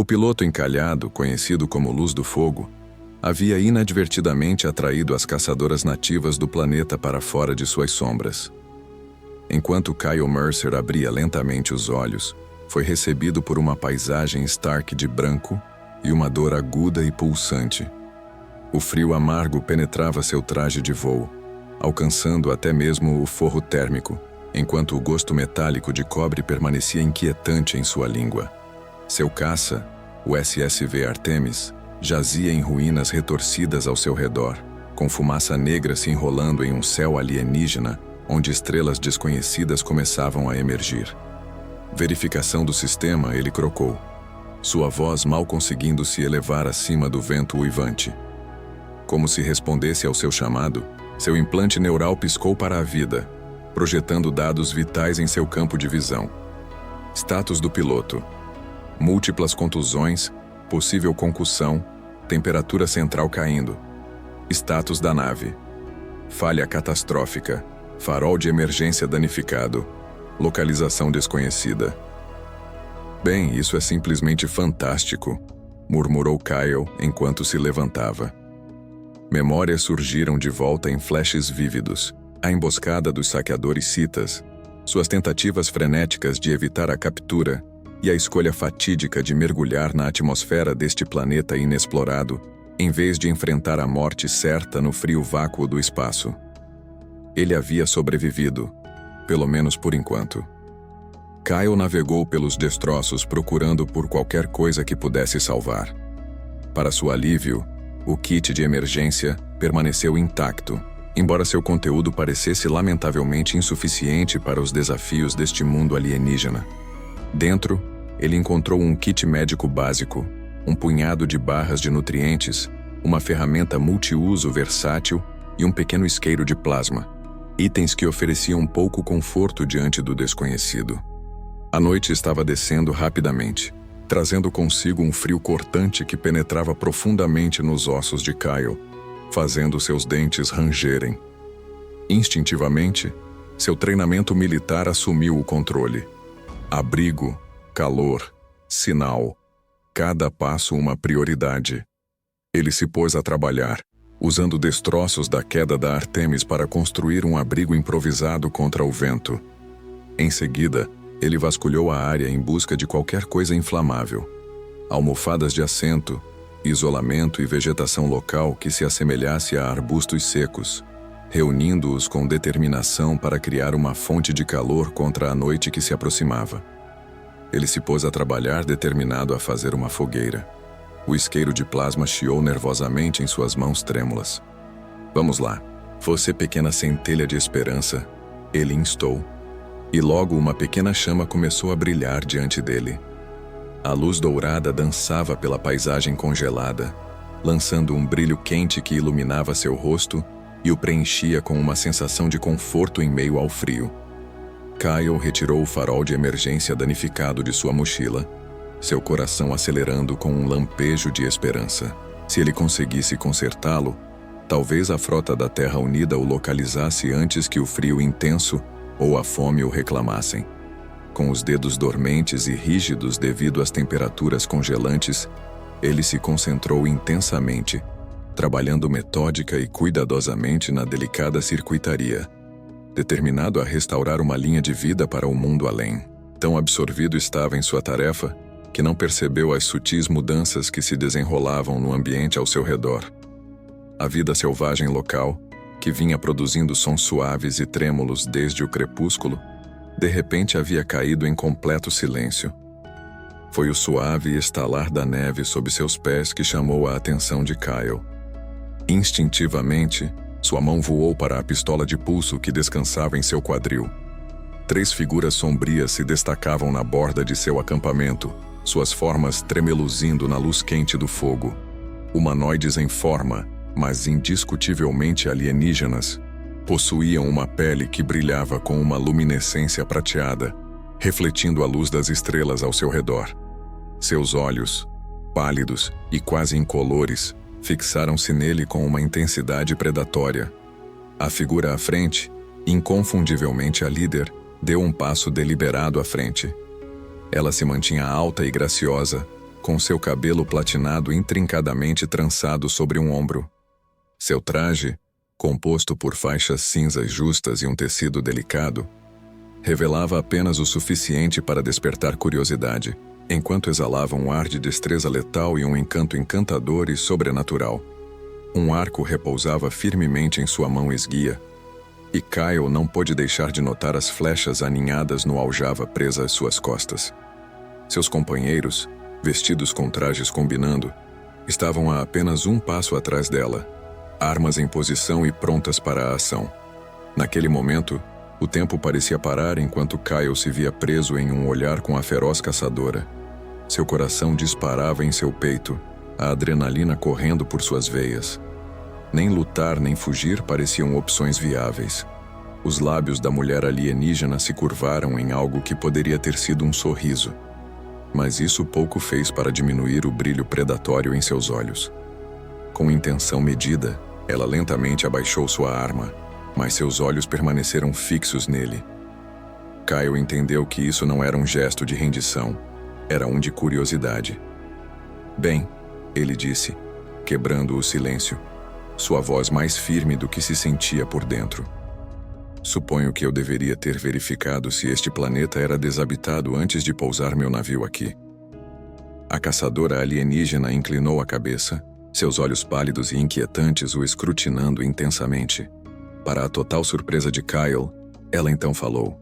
O piloto encalhado, conhecido como Luz do Fogo, havia inadvertidamente atraído as caçadoras nativas do planeta para fora de suas sombras. Enquanto Kyle Mercer abria lentamente os olhos, foi recebido por uma paisagem Stark de branco e uma dor aguda e pulsante. O frio amargo penetrava seu traje de voo, alcançando até mesmo o forro térmico, enquanto o gosto metálico de cobre permanecia inquietante em sua língua. Seu caça, o SSV Artemis, jazia em ruínas retorcidas ao seu redor, com fumaça negra se enrolando em um céu alienígena onde estrelas desconhecidas começavam a emergir. Verificação do sistema, ele crocou, sua voz mal conseguindo se elevar acima do vento uivante. Como se respondesse ao seu chamado, seu implante neural piscou para a vida, projetando dados vitais em seu campo de visão. Status do piloto: múltiplas contusões, possível concussão, temperatura central caindo. Status da nave: falha catastrófica, farol de emergência danificado, localização desconhecida. Bem, isso é simplesmente fantástico, murmurou Kyle enquanto se levantava. Memórias surgiram de volta em flashes vívidos, a emboscada dos saqueadores citas, suas tentativas frenéticas de evitar a captura e a escolha fatídica de mergulhar na atmosfera deste planeta inexplorado, em vez de enfrentar a morte certa no frio vácuo do espaço. Ele havia sobrevivido, pelo menos por enquanto. Kyle navegou pelos destroços procurando por qualquer coisa que pudesse salvar. Para seu alívio, o kit de emergência permaneceu intacto, embora seu conteúdo parecesse lamentavelmente insuficiente para os desafios deste mundo alienígena. Dentro, ele encontrou um kit médico básico, um punhado de barras de nutrientes, uma ferramenta multiuso versátil e um pequeno isqueiro de plasma, itens que ofereciam pouco conforto diante do desconhecido. A noite estava descendo rapidamente, trazendo consigo um frio cortante que penetrava profundamente nos ossos de Kyle, fazendo seus dentes rangerem. Instintivamente, seu treinamento militar assumiu o controle. Abrigo, calor, sinal, cada passo uma prioridade. Ele se pôs a trabalhar, usando destroços da queda da Artemis para construir um abrigo improvisado contra o vento. Em seguida, ele vasculhou a área em busca de qualquer coisa inflamável. Almofadas de assento, isolamento e vegetação local que se assemelhasse a arbustos secos, reunindo-os com determinação para criar uma fonte de calor contra a noite que se aproximava. Ele se pôs a trabalhar determinado a fazer uma fogueira. O isqueiro de plasma chiou nervosamente em suas mãos trêmulas. Vamos lá, você pequena centelha de esperança, ele instou. E logo uma pequena chama começou a brilhar diante dele. A luz dourada dançava pela paisagem congelada, lançando um brilho quente que iluminava seu rosto e o preenchia com uma sensação de conforto em meio ao frio. Kyle retirou o farol de emergência danificado de sua mochila, seu coração acelerando com um lampejo de esperança. Se ele conseguisse consertá-lo, talvez a frota da Terra Unida o localizasse antes que o frio intenso ou a fome o reclamassem. Com os dedos dormentes e rígidos devido às temperaturas congelantes, ele se concentrou intensamente, trabalhando metódica e cuidadosamente na delicada circuitaria, determinado a restaurar uma linha de vida para o mundo além. Tão absorvido estava em sua tarefa que não percebeu as sutis mudanças que se desenrolavam no ambiente ao seu redor. A vida selvagem local, que vinha produzindo sons suaves e trêmulos desde o crepúsculo, de repente havia caído em completo silêncio. Foi o suave estalar da neve sob seus pés que chamou a atenção de Kyle. Instintivamente, sua mão voou para a pistola de pulso que descansava em seu quadril. 3 figuras sombrias se destacavam na borda de seu acampamento, suas formas tremeluzindo na luz quente do fogo. Humanoides em forma, mas indiscutivelmente alienígenas, possuíam uma pele que brilhava com uma luminescência prateada, refletindo a luz das estrelas ao seu redor. Seus olhos, pálidos e quase incolores, fixaram-se nele com uma intensidade predatória. A figura à frente, inconfundivelmente a líder, deu um passo deliberado à frente. Ela se mantinha alta e graciosa, com seu cabelo platinado intrincadamente trançado sobre um ombro. Seu traje, composto por faixas cinzas justas e um tecido delicado, revelava apenas o suficiente para despertar curiosidade, enquanto exalava um ar de destreza letal e um encanto encantador e sobrenatural. Um arco repousava firmemente em sua mão esguia, e Kyle não pôde deixar de notar as flechas aninhadas no aljava presa às suas costas. Seus companheiros, vestidos com trajes combinando, estavam a apenas um passo atrás dela, armas em posição e prontas para a ação. Naquele momento, o tempo parecia parar enquanto Kyle se via preso em um olhar com a feroz caçadora. Seu coração disparava em seu peito, a adrenalina correndo por suas veias. Nem lutar nem fugir pareciam opções viáveis. Os lábios da mulher alienígena se curvaram em algo que poderia ter sido um sorriso. Mas isso pouco fez para diminuir o brilho predatório em seus olhos. Com intenção medida, ela lentamente abaixou sua arma, mas seus olhos permaneceram fixos nele. Kyle entendeu que isso não era um gesto de rendição, era um de curiosidade. "Bem", ele disse, quebrando o silêncio, sua voz mais firme do que se sentia por dentro. "Suponho que eu deveria ter verificado se este planeta era desabitado antes de pousar meu navio aqui." A caçadora alienígena inclinou a cabeça, seus olhos pálidos e inquietantes o escrutinando intensamente. Para a total surpresa de Kyle, ela então falou.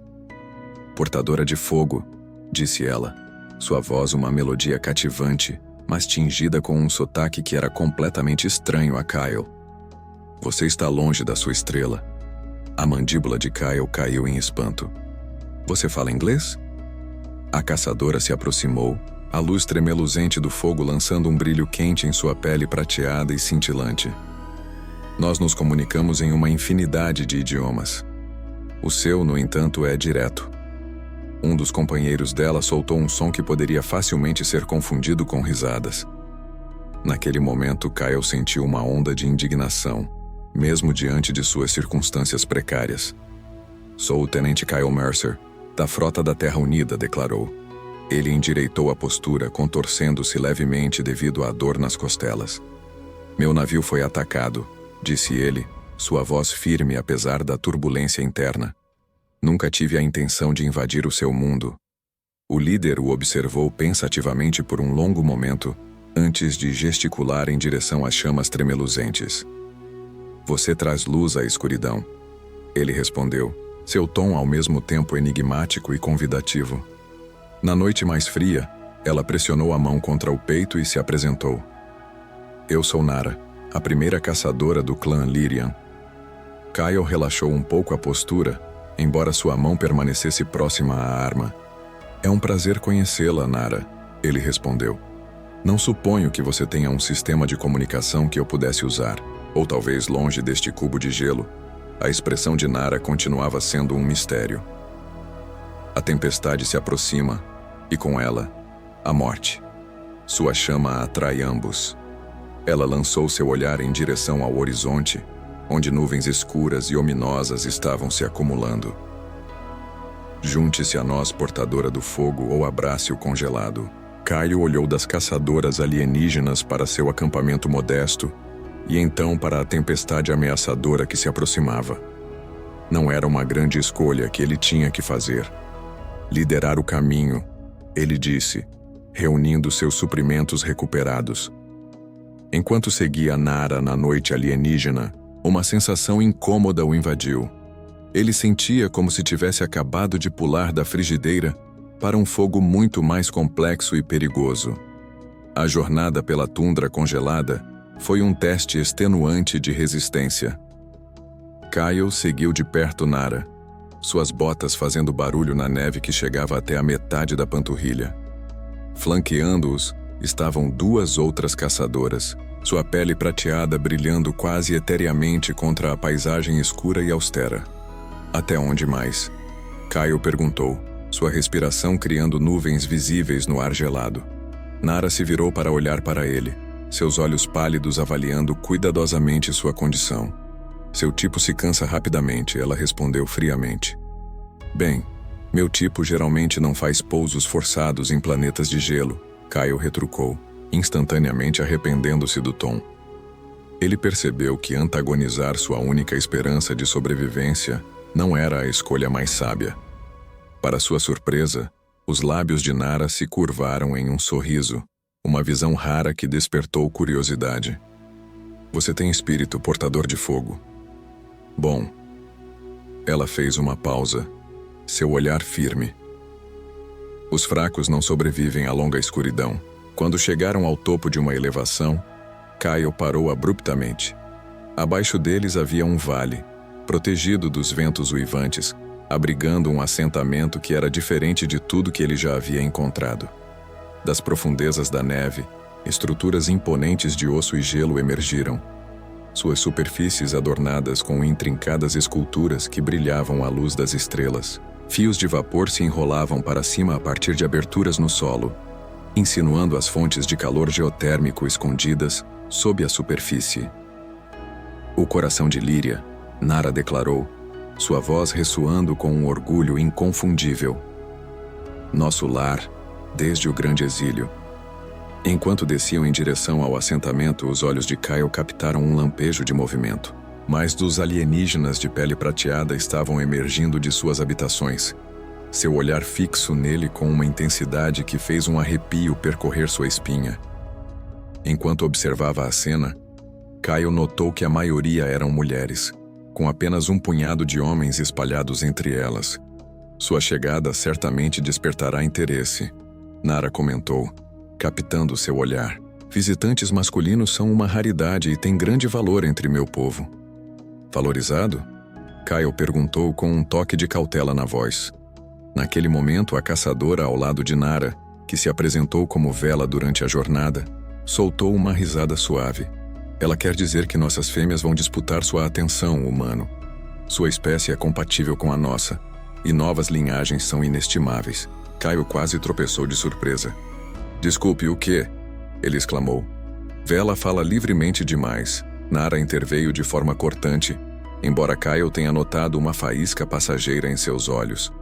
"Portadora de fogo", disse ela, sua voz uma melodia cativante, mas tingida com um sotaque que era completamente estranho a Kyle. "Você está longe da sua estrela." A mandíbula de Kyle caiu em espanto. "Você fala inglês?" A caçadora se aproximou, a luz tremeluzente do fogo lançando um brilho quente em sua pele prateada e cintilante. "Nós nos comunicamos em uma infinidade de idiomas. O seu, no entanto, é direto." Um dos companheiros dela soltou um som que poderia facilmente ser confundido com risadas. Naquele momento, Kyle sentiu uma onda de indignação, mesmo diante de suas circunstâncias precárias. "Sou o Tenente Kyle Mercer, da Frota da Terra Unida", declarou. Ele endireitou a postura, contorcendo-se levemente devido à dor nas costelas. "Meu navio foi atacado", disse ele, sua voz firme apesar da turbulência interna. "Nunca tive a intenção de invadir o seu mundo." O líder o observou pensativamente por um longo momento, antes de gesticular em direção às chamas tremeluzentes. "Você traz luz à escuridão", ele respondeu, seu tom ao mesmo tempo enigmático e convidativo. Na noite mais fria, ela pressionou a mão contra o peito e se apresentou. "Eu sou Nara, a primeira caçadora do clã Lyrian." Kyle relaxou um pouco a postura, embora sua mão permanecesse próxima à arma. "É um prazer conhecê-la, Nara", ele respondeu. "Não suponho que você tenha um sistema de comunicação que eu pudesse usar, ou talvez longe deste cubo de gelo." A expressão de Nara continuava sendo um mistério. A tempestade se aproxima, e com ela, a morte. Sua chama atrai ambos. Ela lançou seu olhar em direção ao horizonte, onde nuvens escuras e ominosas estavam se acumulando. "Junte-se a nós, portadora do fogo, ou abrace o congelado." Kyle olhou das caçadoras alienígenas para seu acampamento modesto, e então para a tempestade ameaçadora que se aproximava. Não era uma grande escolha que ele tinha que fazer. Liderar o caminho, ele disse, reunindo seus suprimentos recuperados. Enquanto seguia Nara na noite alienígena, uma sensação incômoda o invadiu. Ele sentia como se tivesse acabado de pular da frigideira para um fogo muito mais complexo e perigoso. A jornada pela tundra congelada foi um teste extenuante de resistência. Kyle seguiu de perto Nara, suas botas fazendo barulho na neve que chegava até a metade da panturrilha. Flanqueando-os estavam duas outras caçadoras, sua pele prateada brilhando quase etereamente contra a paisagem escura e austera. "Até onde mais?" Kyle perguntou, sua respiração criando nuvens visíveis no ar gelado. Nara se virou para olhar para ele, seus olhos pálidos avaliando cuidadosamente sua condição. "Seu tipo se cansa rapidamente", ela respondeu friamente. "Bem, meu tipo geralmente não faz pousos forçados em planetas de gelo", Kyle retrucou, instantaneamente arrependendo-se do tom. Ele percebeu que antagonizar sua única esperança de sobrevivência não era a escolha mais sábia. Para sua surpresa, os lábios de Nara se curvaram em um sorriso, uma visão rara que despertou curiosidade. Você tem espírito portador de fogo. Bom. Ela fez uma pausa, seu olhar firme. Os fracos não sobrevivem à longa escuridão. Quando chegaram ao topo de uma elevação, Kyle parou abruptamente. Abaixo deles havia um vale, protegido dos ventos uivantes, abrigando um assentamento que era diferente de tudo que ele já havia encontrado. Das profundezas da neve, estruturas imponentes de osso e gelo emergiram. Suas superfícies adornadas com intrincadas esculturas que brilhavam à luz das estrelas. Fios de vapor se enrolavam para cima a partir de aberturas no solo, insinuando as fontes de calor geotérmico escondidas sob a superfície. O coração de Líria, Nara declarou, sua voz ressoando com um orgulho inconfundível. Nosso lar, desde o grande exílio. Enquanto desciam em direção ao assentamento, os olhos de Kyle captaram um lampejo de movimento. Mais dos alienígenas de pele prateada estavam emergindo de suas habitações, seu olhar fixo nele com uma intensidade que fez um arrepio percorrer sua espinha. Enquanto observava a cena, Kyle notou que a maioria eram mulheres, com apenas um punhado de homens espalhados entre elas. Sua chegada certamente despertará interesse, Nara comentou, captando seu olhar. Visitantes masculinos são uma raridade e têm grande valor entre meu povo. Valorizado? Kyle perguntou com um toque de cautela na voz. Naquele momento, a caçadora ao lado de Nara, que se apresentou como vela durante a jornada, soltou uma risada suave. Ela quer dizer que nossas fêmeas vão disputar sua atenção, humano. Sua espécie é compatível com a nossa, e novas linhagens são inestimáveis. Kyle quase tropeçou de surpresa. Desculpe, o quê? Ele exclamou. Vela fala livremente demais. Nara interveio de forma cortante, embora Kyle tenha notado uma faísca passageira em seus olhos.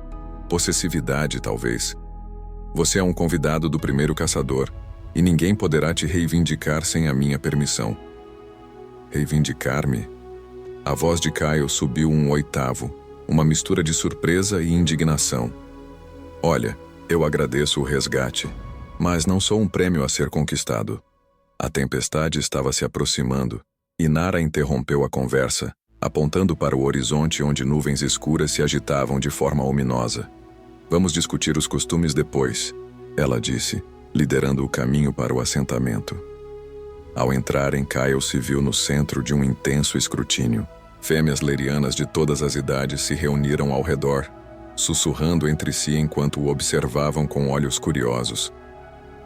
Possessividade, talvez. Você é um convidado do primeiro caçador, e ninguém poderá te reivindicar sem a minha permissão. Reivindicar-me? A voz de Kyle subiu um oitavo, uma mistura de surpresa e indignação. Olha, eu agradeço o resgate, mas não sou um prêmio a ser conquistado. A tempestade estava se aproximando, e Nara interrompeu a conversa, apontando para o horizonte onde nuvens escuras se agitavam de forma ominosa. Vamos discutir os costumes depois, ela disse, liderando o caminho para o assentamento. Ao entrarem, Kyle se viu no centro de um intenso escrutínio. Fêmeas lerianas de todas as idades se reuniram ao redor, sussurrando entre si enquanto o observavam com olhos curiosos.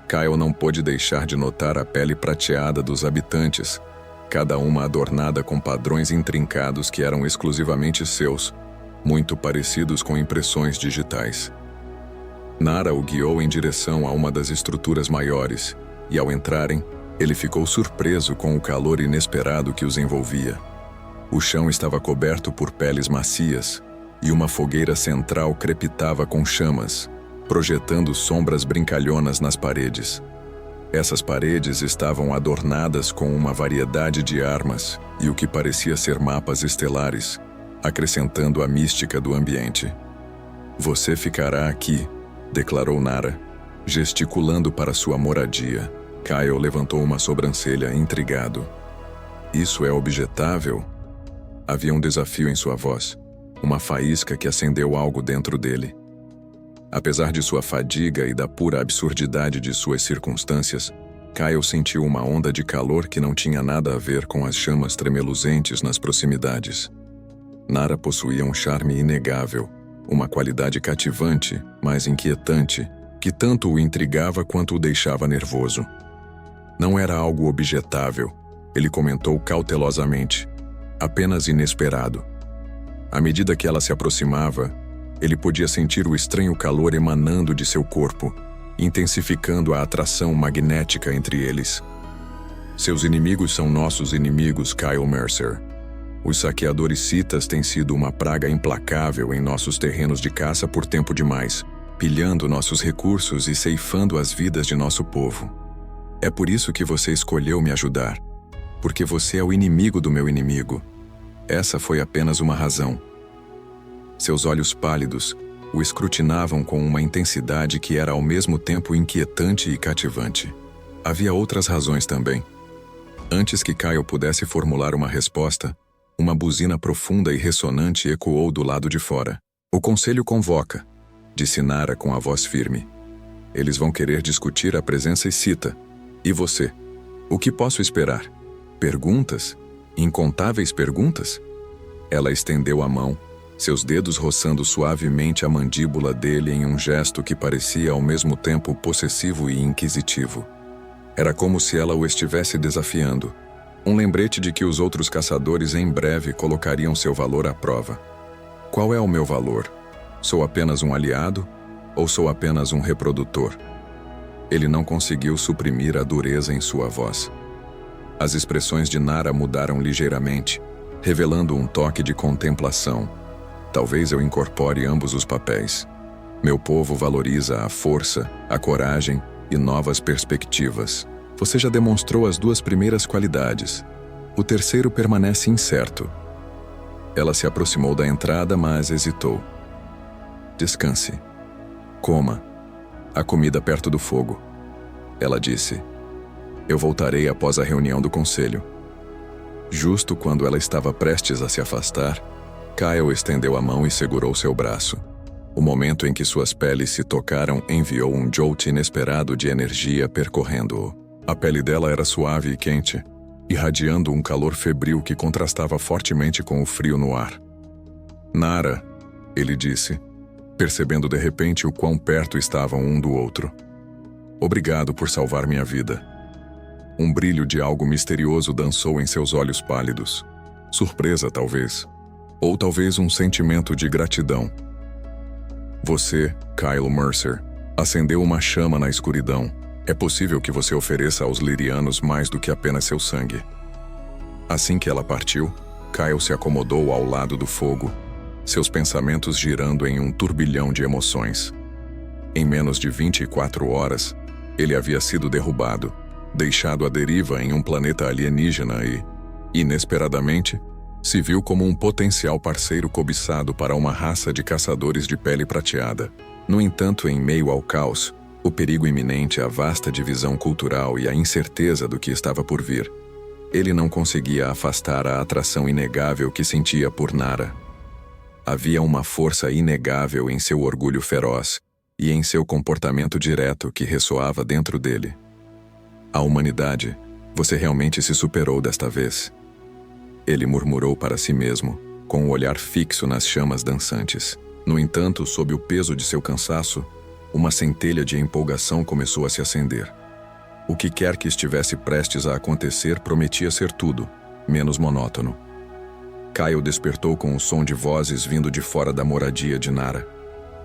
Kyle não pôde deixar de notar a pele prateada dos habitantes, cada uma adornada com padrões intrincados que eram exclusivamente seus, muito parecidos com impressões digitais. Nara o guiou em direção a uma das estruturas maiores, e ao entrarem, ele ficou surpreso com o calor inesperado que os envolvia. O chão estava coberto por peles macias, e uma fogueira central crepitava com chamas, projetando sombras brincalhonas nas paredes. Essas paredes estavam adornadas com uma variedade de armas e o que parecia ser mapas estelares, acrescentando a mística do ambiente. Você ficará aqui, declarou Nara, gesticulando para sua moradia. Kyle levantou uma sobrancelha intrigado. Isso é objetável? Havia um desafio em sua voz, uma faísca que acendeu algo dentro dele. Apesar de sua fadiga e da pura absurdidade de suas circunstâncias, Kyle sentiu uma onda de calor que não tinha nada a ver com as chamas tremeluzentes nas proximidades. Nara possuía um charme inegável, uma qualidade cativante, mas inquietante, que tanto o intrigava quanto o deixava nervoso. Não era algo objetável, ele comentou cautelosamente, apenas inesperado. À medida que ela se aproximava, ele podia sentir o estranho calor emanando de seu corpo, intensificando a atração magnética entre eles. Seus inimigos são nossos inimigos, Kyle Mercer. Os saqueadores citas têm sido uma praga implacável em nossos terrenos de caça por tempo demais. pilhando nossos recursos e ceifando as vidas de nosso povo. É por isso que você escolheu me ajudar, porque você é o inimigo do meu inimigo. Essa foi apenas uma razão. Seus olhos pálidos o escrutinavam com uma intensidade que era ao mesmo tempo inquietante e cativante. Havia outras razões também. Antes que Kyle pudesse formular uma resposta, uma buzina profunda e ressonante ecoou do lado de fora. "O conselho convoca", disse Nara com a voz firme. "Eles vão querer discutir a presença e cita. E você? O que posso esperar? Perguntas? Incontáveis perguntas?" Ela estendeu a mão, seus dedos roçando suavemente a mandíbula dele em um gesto que parecia ao mesmo tempo possessivo e inquisitivo. Era como se ela o estivesse desafiando, um lembrete de que os outros caçadores em breve colocariam seu valor à prova. "Qual é o meu valor? Sou apenas um aliado ou sou apenas um reprodutor?" Ele não conseguiu suprimir a dureza em sua voz. As expressões de Nara mudaram ligeiramente, revelando um toque de contemplação. "Talvez eu incorpore ambos os papéis. Meu povo valoriza a força, a coragem e novas perspectivas. Você já demonstrou as duas primeiras qualidades. O terceiro permanece incerto." Ela se aproximou da entrada, mas hesitou. "Descanse. Coma. A comida perto do fogo." Ela disse. "Eu voltarei após a reunião do conselho." Justo quando ela estava prestes a se afastar, Kyle estendeu a mão e segurou seu braço. O momento em que suas peles se tocaram enviou um jolt inesperado de energia percorrendo-o. A pele dela era suave e quente, irradiando um calor febril que contrastava fortemente com o frio no ar. "Nara", ele disse, percebendo de repente o quão perto estavam um do outro. "Obrigado por salvar minha vida." Um brilho de algo misterioso dançou em seus olhos pálidos. Surpresa, talvez. Ou talvez um sentimento de gratidão. "Você, Kyle Mercer, acendeu uma chama na escuridão. É possível que você ofereça aos Lyrianos mais do que apenas seu sangue." Assim que ela partiu, Kyle se acomodou ao lado do fogo, seus pensamentos girando em um turbilhão de emoções. Em menos de 24 horas, ele havia sido derrubado, deixado à deriva em um planeta alienígena e, inesperadamente, se viu como um potencial parceiro cobiçado para uma raça de caçadores de pele prateada. No entanto, em meio ao caos, o perigo iminente, a vasta divisão cultural e a incerteza do que estava por vir, ele não conseguia afastar a atração inegável que sentia por Nara. Havia uma força inegável em seu orgulho feroz e em seu comportamento direto que ressoava dentro dele. "A humanidade, você realmente se superou desta vez." Ele murmurou para si mesmo, com o olhar fixo nas chamas dançantes. No entanto, sob o peso de seu cansaço, uma centelha de empolgação começou a se acender. O que quer que estivesse prestes a acontecer prometia ser tudo, menos monótono. Kyle despertou com o som de vozes vindo de fora da moradia de Nara.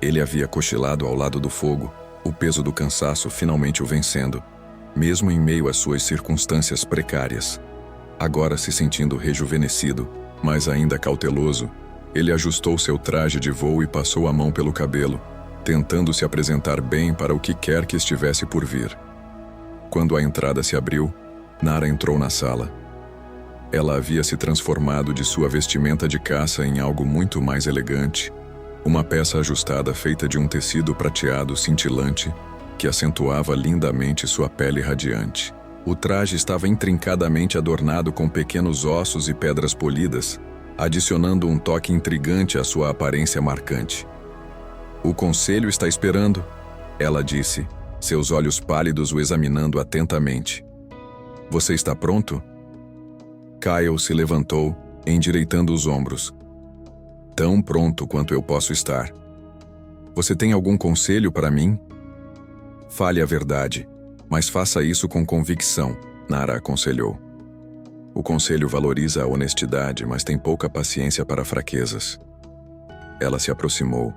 Ele havia cochilado ao lado do fogo, o peso do cansaço finalmente o vencendo, mesmo em meio às suas circunstâncias precárias. Agora se sentindo rejuvenescido, mas ainda cauteloso, ele ajustou seu traje de voo e passou a mão pelo cabelo, tentando se apresentar bem para o que quer que estivesse por vir. Quando a entrada se abriu, Nara entrou na sala. Ela havia se transformado de sua vestimenta de caça em algo muito mais elegante, uma peça ajustada feita de um tecido prateado cintilante que acentuava lindamente sua pele radiante. O traje estava intrincadamente adornado com pequenos ossos e pedras polidas, adicionando um toque intrigante à sua aparência marcante. "O conselho está esperando", ela disse, seus olhos pálidos o examinando atentamente. "Você está pronto?" Kyle se levantou, endireitando os ombros. "Tão pronto quanto eu posso estar." "Você tem algum conselho para mim?" "Fale a verdade, mas faça isso com convicção", Nara aconselhou. "O conselho valoriza a honestidade, mas tem pouca paciência para fraquezas." Ela se aproximou,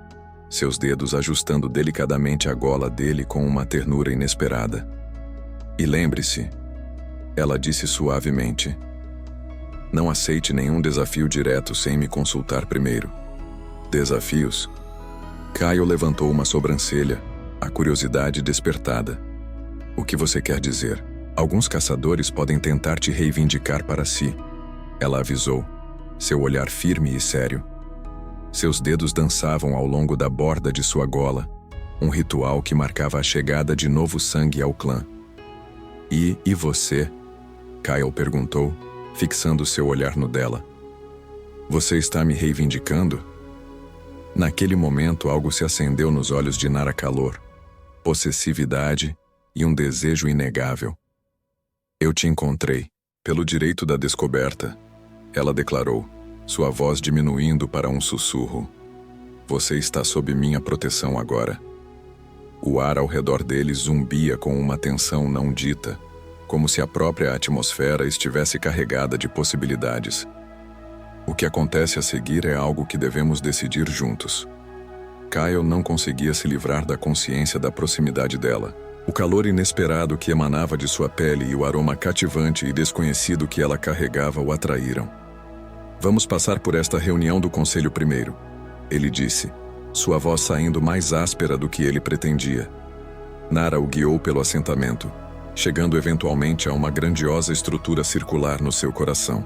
seus dedos ajustando delicadamente a gola dele com uma ternura inesperada. "E lembre-se", ela disse suavemente, "não aceite nenhum desafio direto sem me consultar primeiro." "Desafios?" Kyle levantou uma sobrancelha, a curiosidade despertada. O que você quer dizer? Alguns caçadores podem tentar te reivindicar para si, ela avisou, seu olhar firme e sério. Seus dedos dançavam ao longo da borda de sua gola, um ritual que marcava a chegada de novo sangue ao clã. E você? Kyle perguntou, fixando seu olhar no dela. Você está me reivindicando? Naquele momento algo se acendeu nos olhos de Nara Calor, possessividade e um desejo inegável. Eu te encontrei, pelo direito da descoberta, ela declarou, sua voz diminuindo para um sussurro. Você está sob minha proteção agora. O ar ao redor dele zumbia com uma tensão não dita, como se a própria atmosfera estivesse carregada de possibilidades. O que acontece a seguir é algo que devemos decidir juntos. Kyle não conseguia se livrar da consciência da proximidade dela. O calor inesperado que emanava de sua pele e o aroma cativante e desconhecido que ela carregava o atraíram. Vamos passar por esta reunião do conselho primeiro, ele disse, sua voz saindo mais áspera do que ele pretendia. Nara o guiou pelo assentamento, chegando eventualmente a uma grandiosa estrutura circular no seu coração.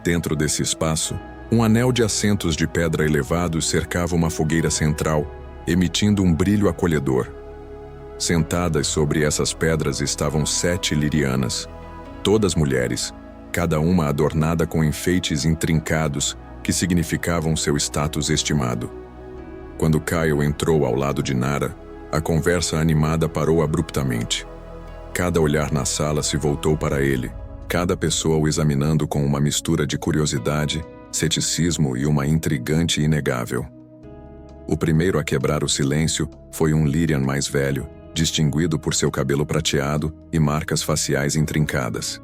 Dentro desse espaço, um anel de assentos de pedra elevados cercava uma fogueira central, emitindo um brilho acolhedor. Sentadas sobre essas pedras estavam 7 Lyrianas, todas mulheres, cada uma adornada com enfeites intrincados que significavam seu status estimado. Quando Kyle entrou ao lado de Nara, a conversa animada parou abruptamente. Cada olhar na sala se voltou para ele, cada pessoa o examinando com uma mistura de curiosidade, ceticismo e uma intrigante inegável. O primeiro a quebrar o silêncio foi um Lyrian mais velho, distinguido por seu cabelo prateado e marcas faciais intrincadas.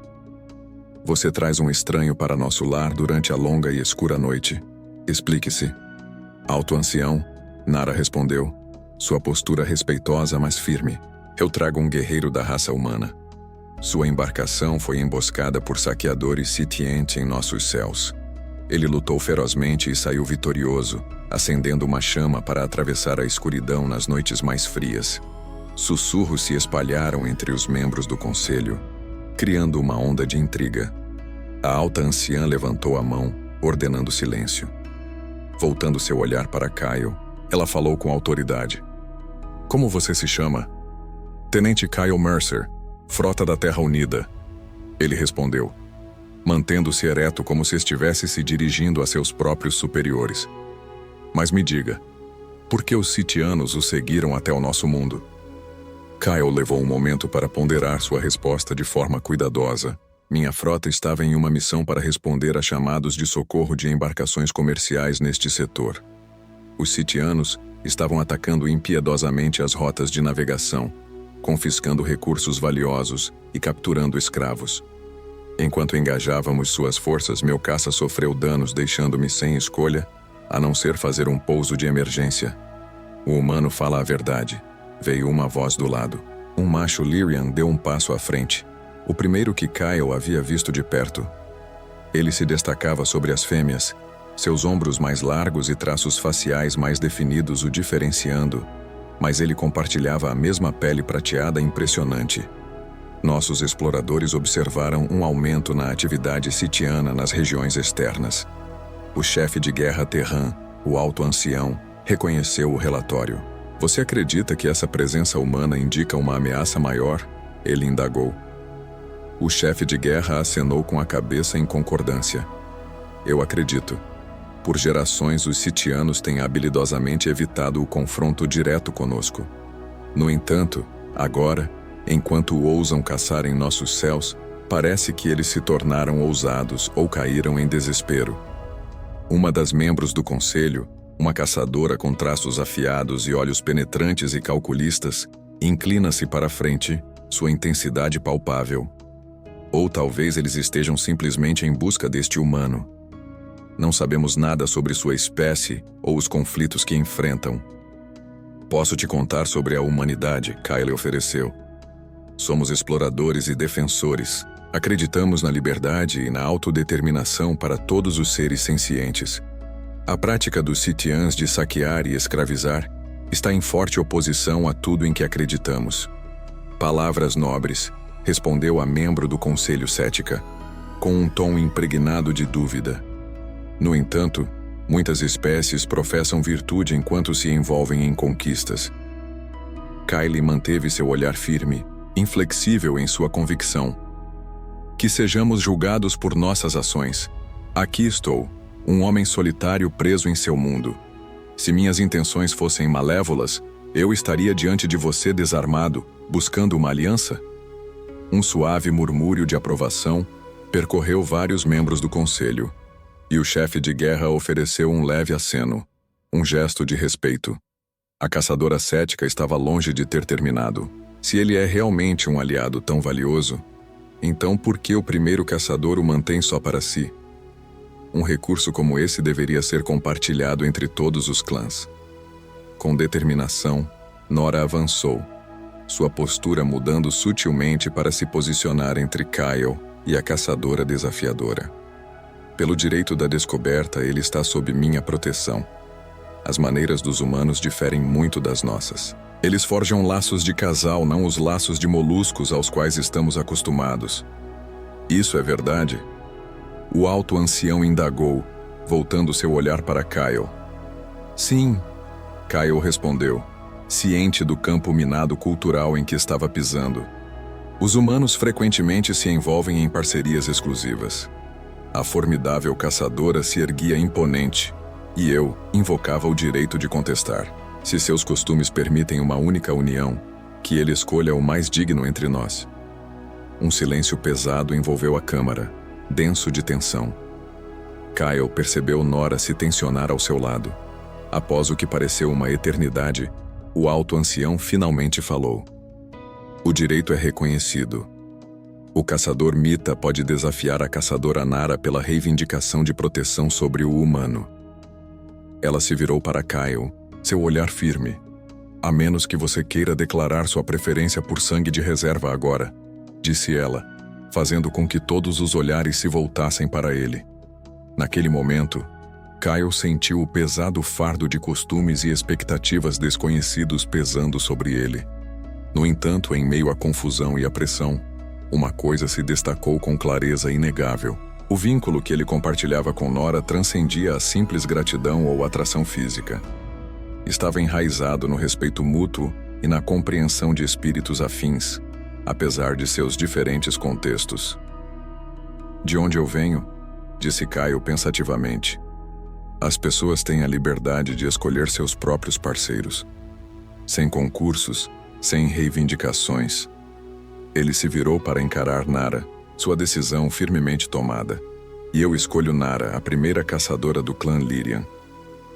Você traz um estranho para nosso lar durante a longa e escura noite. Explique-se. Alto ancião, Nara respondeu, sua postura respeitosa mas firme. Eu trago um guerreiro da raça humana. Sua embarcação foi emboscada por saqueadores sitientes em nossos céus. Ele lutou ferozmente e saiu vitorioso, acendendo uma chama para atravessar a escuridão nas noites mais frias. Sussurros se espalharam entre os membros do conselho, criando uma onda de intriga. A alta anciã levantou a mão, ordenando silêncio. Voltando seu olhar para Kyle, ela falou com autoridade. Como você se chama? Tenente Kyle Mercer, Frota da Terra Unida. Ele respondeu, mantendo-se ereto como se estivesse se dirigindo a seus próprios superiores. Mas me diga, por que os sitianos o seguiram até o nosso mundo? Kyle levou um momento para ponderar sua resposta de forma cuidadosa. Minha frota estava em uma missão para responder a chamados de socorro de embarcações comerciais neste setor. Os sitianos estavam atacando impiedosamente as rotas de navegação, confiscando recursos valiosos e capturando escravos. Enquanto engajávamos suas forças, meu caça sofreu danos, deixando-me sem escolha, a não ser fazer um pouso de emergência. O humano fala a verdade. Veio uma voz do lado. Um macho Lyrian deu um passo à frente, o primeiro que Kyle havia visto de perto. Ele se destacava sobre as fêmeas, seus ombros mais largos e traços faciais mais definidos o diferenciando, mas ele compartilhava a mesma pele prateada impressionante. Nossos exploradores observaram um aumento na atividade sitiana nas regiões externas. O chefe de guerra Terran, o alto ancião, reconheceu o relatório. Você acredita que essa presença humana indica uma ameaça maior? Ele indagou. O chefe de guerra acenou com a cabeça em concordância. Eu acredito. Por gerações, os sitianos têm habilidosamente evitado o confronto direto conosco. No entanto, agora, enquanto ousam caçar em nossos céus, parece que eles se tornaram ousados ou caíram em desespero. Uma das membros do conselho, uma caçadora com traços afiados e olhos penetrantes e calculistas, inclina-se para a frente, sua intensidade palpável. Ou talvez eles estejam simplesmente em busca deste humano. Não sabemos nada sobre sua espécie ou os conflitos que enfrentam. Posso te contar sobre a humanidade, Kyle ofereceu. Somos exploradores e defensores. Acreditamos na liberdade e na autodeterminação para todos os seres sencientes. A prática dos sitiãs de saquear e escravizar está em forte oposição a tudo em que acreditamos. Palavras nobres, respondeu a membro do Conselho Cética, com um tom impregnado de dúvida. No entanto, muitas espécies professam virtude enquanto se envolvem em conquistas. Kylie manteve seu olhar firme, inflexível em sua convicção. Que sejamos julgados por nossas ações. Aqui estou, um homem solitário preso em seu mundo. Se minhas intenções fossem malévolas, eu estaria diante de você desarmado, buscando uma aliança? Um suave murmúrio de aprovação percorreu vários membros do conselho, e o chefe de guerra ofereceu um leve aceno, um gesto de respeito. A caçadora cética estava longe de ter terminado. Se ele é realmente um aliado tão valioso, então por que o primeiro caçador o mantém só para si? Um recurso como esse deveria ser compartilhado entre todos os clãs. Com determinação, Nora avançou, sua postura mudando sutilmente para se posicionar entre Kyle e a caçadora desafiadora. Pelo direito da descoberta, ele está sob minha proteção. As maneiras dos humanos diferem muito das nossas. Eles forjam laços de casal, não os laços de moluscos aos quais estamos acostumados. Isso é verdade? O alto ancião indagou, voltando seu olhar para Kyle. Sim, Kyle respondeu, ciente do campo minado cultural em que estava pisando. Os humanos frequentemente se envolvem em parcerias exclusivas. A formidável caçadora se erguia imponente, e eu invocava o direito de contestar. Se seus costumes permitem uma única união, que ele escolha o mais digno entre nós. Um silêncio pesado envolveu a câmara, denso de tensão. Kyle percebeu Nora se tensionar ao seu lado. Após o que pareceu uma eternidade, o alto ancião finalmente falou. O direito é reconhecido. O caçador Mita pode desafiar a caçadora Nara pela reivindicação de proteção sobre o humano. Ela se virou para Kyle, seu olhar firme. A menos que você queira declarar sua preferência por sangue de reserva agora, disse ela, fazendo com que todos os olhares se voltassem para ele. Naquele momento, Kyle sentiu o pesado fardo de costumes e expectativas desconhecidos pesando sobre ele. No entanto, em meio à confusão e à pressão, uma coisa se destacou com clareza inegável. O vínculo que ele compartilhava com Nora transcendia a simples gratidão ou atração física. Estava enraizado no respeito mútuo e na compreensão de espíritos afins, apesar de seus diferentes contextos. De onde eu venho? Disse Kyle pensativamente. As pessoas têm a liberdade de escolher seus próprios parceiros. Sem concursos, sem reivindicações. Ele se virou para encarar Nara, sua decisão firmemente tomada. E eu escolho Nara, a primeira caçadora do clã Lyrian.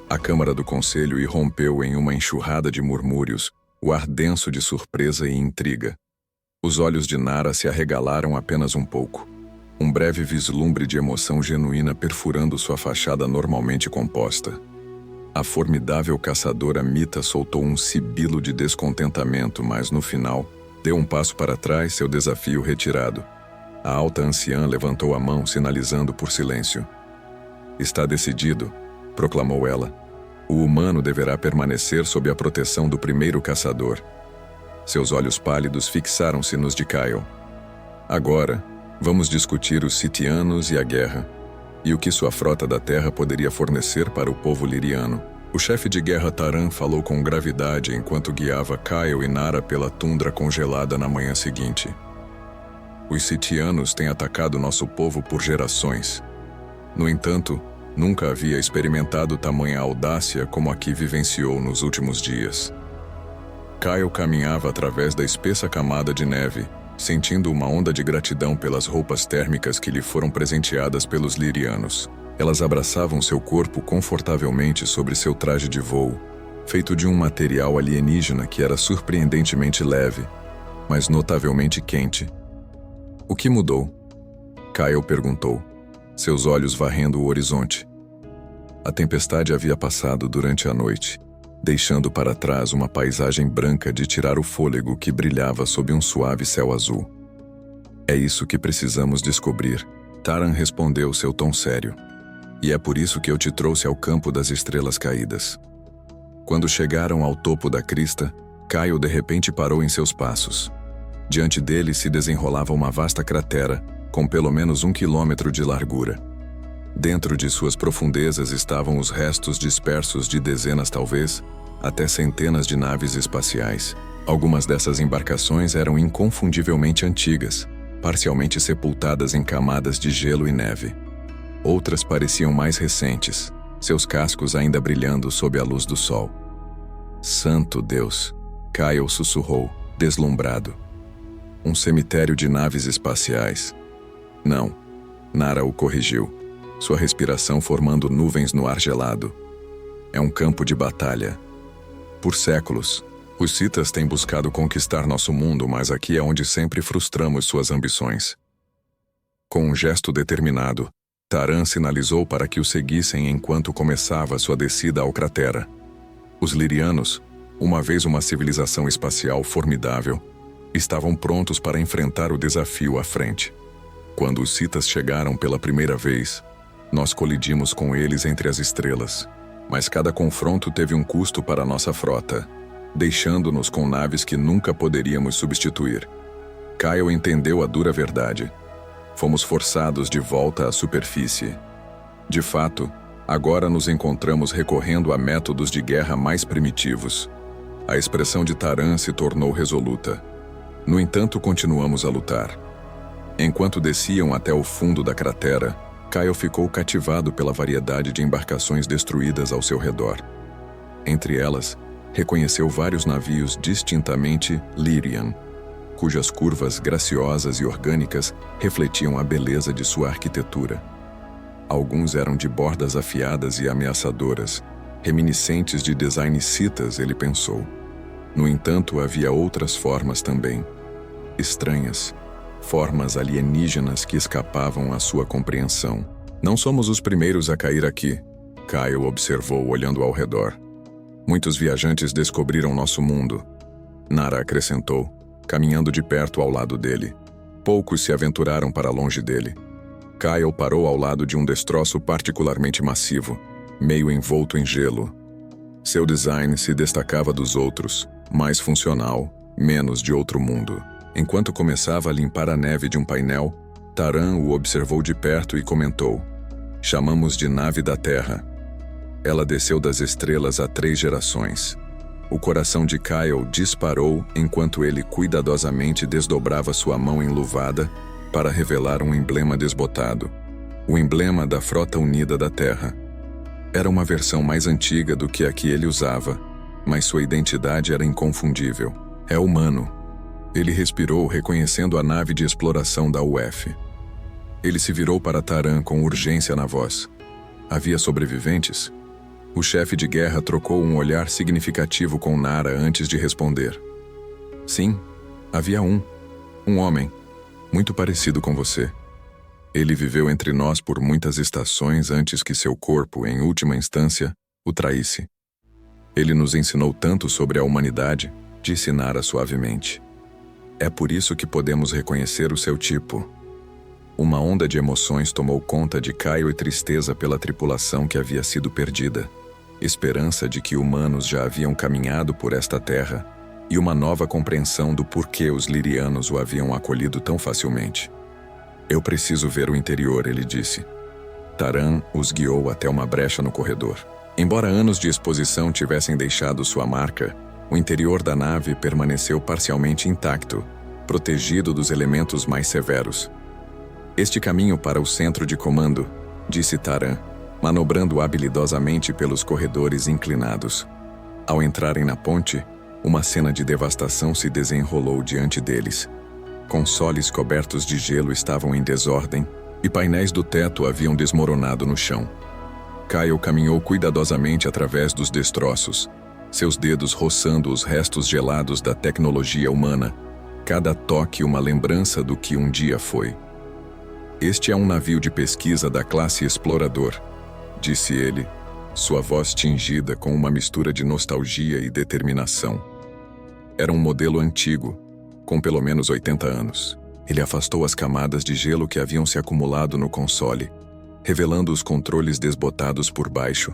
A câmara do conselho irrompeu em uma enxurrada de murmúrios, o ar denso de surpresa e intriga. Os olhos de Nara se arregalaram apenas um pouco. Um breve vislumbre de emoção genuína perfurando sua fachada normalmente composta. A formidável caçadora Mita soltou um sibilo de descontentamento, mas no final, deu um passo para trás, seu desafio retirado. A alta anciã levantou a mão, sinalizando por silêncio. Está decidido, proclamou ela. O humano deverá permanecer sob a proteção do primeiro caçador. Seus olhos pálidos fixaram-se nos de Kyle. Agora, vamos discutir os sitianos e a guerra, e o que sua frota da terra poderia fornecer para o povo liriano. O chefe de guerra Taran falou com gravidade enquanto guiava Kyle e Nara pela tundra congelada na manhã seguinte. Os sitianos têm atacado nosso povo por gerações. No entanto, nunca havia experimentado tamanha audácia como a que vivenciou nos últimos dias. Kyle caminhava através da espessa camada de neve, sentindo uma onda de gratidão pelas roupas térmicas que lhe foram presenteadas pelos lirianos. Elas abraçavam seu corpo confortavelmente sobre seu traje de voo, feito de um material alienígena que era surpreendentemente leve, mas notavelmente quente. O que mudou? Kyle perguntou, seus olhos varrendo o horizonte. A tempestade havia passado durante a noite, deixando para trás uma paisagem branca de tirar o fôlego que brilhava sob um suave céu azul. É isso que precisamos descobrir, Taran respondeu seu tom sério. E é por isso que eu te trouxe ao campo das estrelas caídas. Quando chegaram ao topo da crista, Kyle de repente parou em seus passos. Diante dele se desenrolava uma vasta cratera, com pelo menos 1 quilômetro de largura. Dentro de suas profundezas estavam os restos dispersos de dezenas, talvez, até centenas de naves espaciais. Algumas dessas embarcações eram inconfundivelmente antigas, parcialmente sepultadas em camadas de gelo e neve. Outras pareciam mais recentes, seus cascos ainda brilhando sob a luz do sol. Santo Deus! Kyle sussurrou, deslumbrado. Um cemitério de naves espaciais. Não. Nara o corrigiu, sua respiração formando nuvens no ar gelado. É um campo de batalha. Por séculos, os Citas têm buscado conquistar nosso mundo, mas aqui é onde sempre frustramos suas ambições. Com um gesto determinado, Taran sinalizou para que o seguissem enquanto começava sua descida ao cratera. Os Lirianos, uma vez uma civilização espacial formidável, estavam prontos para enfrentar o desafio à frente. Quando os Citas chegaram pela primeira vez, nós colidimos com eles entre as estrelas, mas cada confronto teve um custo para nossa frota, deixando-nos com naves que nunca poderíamos substituir. Kyle entendeu a dura verdade. Fomos forçados de volta à superfície. De fato, agora nos encontramos recorrendo a métodos de guerra mais primitivos. A expressão de Taran se tornou resoluta. No entanto, continuamos a lutar. Enquanto desciam até o fundo da cratera, Kyle ficou cativado pela variedade de embarcações destruídas ao seu redor. Entre elas, reconheceu vários navios distintamente Lyrian, cujas curvas graciosas e orgânicas refletiam a beleza de sua arquitetura. Alguns eram de bordas afiadas e ameaçadoras, reminiscentes de designs citas, ele pensou. No entanto, havia outras formas também, estranhas, formas alienígenas que escapavam à sua compreensão. Não somos os primeiros a cair aqui, Kyle observou olhando ao redor. Muitos viajantes descobriram nosso mundo, Nara acrescentou, caminhando de perto ao lado dele. Poucos se aventuraram para longe dele. Kyle parou ao lado de um destroço particularmente massivo, meio envolto em gelo. Seu design se destacava dos outros, mais funcional, menos de outro mundo. Enquanto começava a limpar a neve de um painel, Taran o observou de perto e comentou: "Chamamos de nave da Terra. Ela desceu das estrelas há 3 gerações." O coração de Kyle disparou enquanto ele cuidadosamente desdobrava sua mão enluvada para revelar um emblema desbotado. O emblema da Frota Unida da Terra. Era uma versão mais antiga do que a que ele usava, mas sua identidade era inconfundível. É humano. Ele respirou, reconhecendo a nave de exploração da UF. Ele se virou para Taran com urgência na voz. Havia sobreviventes? O chefe de guerra trocou um olhar significativo com Nara antes de responder. Sim, havia um homem, muito parecido com você. Ele viveu entre nós por muitas estações antes que seu corpo, em última instância, o traísse. Ele nos ensinou tanto sobre a humanidade, disse Nara suavemente. É por isso que podemos reconhecer o seu tipo. Uma onda de emoções tomou conta de Kyle e tristeza pela tripulação que havia sido perdida, esperança de que humanos já haviam caminhado por esta terra e uma nova compreensão do porquê os Lirianos o haviam acolhido tão facilmente. Eu preciso ver o interior, ele disse. Taran os guiou até uma brecha no corredor. Embora anos de exposição tivessem deixado sua marca, o interior da nave permaneceu parcialmente intacto, protegido dos elementos mais severos. Este caminho para o centro de comando, disse Taran, manobrando habilidosamente pelos corredores inclinados. Ao entrarem na ponte, uma cena de devastação se desenrolou diante deles. Consoles cobertos de gelo estavam em desordem e painéis do teto haviam desmoronado no chão. Kyle caminhou cuidadosamente através dos destroços, seus dedos roçando os restos gelados da tecnologia humana, cada toque uma lembrança do que um dia foi. Este é um navio de pesquisa da classe Explorador, disse ele, sua voz tingida com uma mistura de nostalgia e determinação. Era um modelo antigo, com pelo menos 80 anos. Ele afastou as camadas de gelo que haviam se acumulado no console. revelando os controles desbotados por baixo.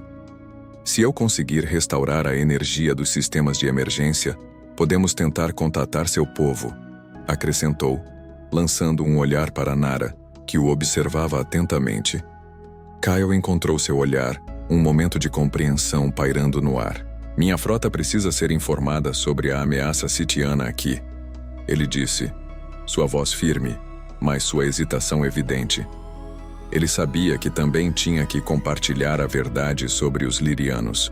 Se eu conseguir restaurar a energia dos sistemas de emergência, podemos tentar contatar seu povo, acrescentou, lançando um olhar para Nara, que o observava atentamente. Kyle encontrou seu olhar, um momento de compreensão pairando no ar. Minha frota precisa ser informada sobre a ameaça sitiana aqui, ele disse, sua voz firme, mas sua hesitação evidente. Ele sabia que também tinha que compartilhar a verdade sobre os Lirianos.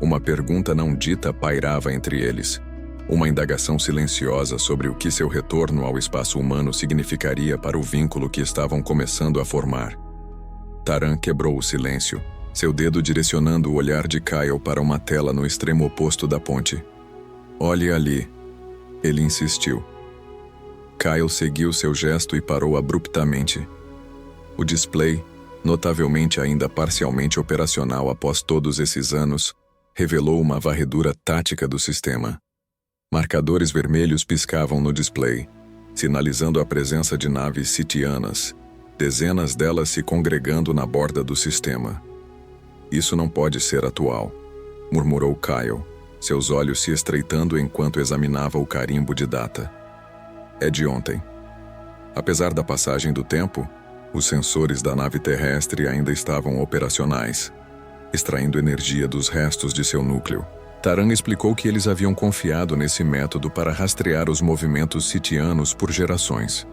Uma pergunta não dita pairava entre eles. Uma indagação silenciosa sobre o que seu retorno ao espaço humano significaria para o vínculo que estavam começando a formar. Taran quebrou o silêncio, seu dedo direcionando o olhar de Kyle para uma tela no extremo oposto da ponte. Olhe ali, ele insistiu. Kyle seguiu seu gesto e parou abruptamente. O display, notavelmente ainda parcialmente operacional após todos esses anos, revelou uma varredura tática do sistema. Marcadores vermelhos piscavam no display, sinalizando a presença de naves sitianas, dezenas delas se congregando na borda do sistema. Isso não pode ser atual, murmurou Kyle, seus olhos se estreitando enquanto examinava o carimbo de data. É de ontem. Apesar da passagem do tempo, os sensores da nave terrestre ainda estavam operacionais, extraindo energia dos restos de seu núcleo. Taran explicou que eles haviam confiado nesse método para rastrear os movimentos sitianos por gerações.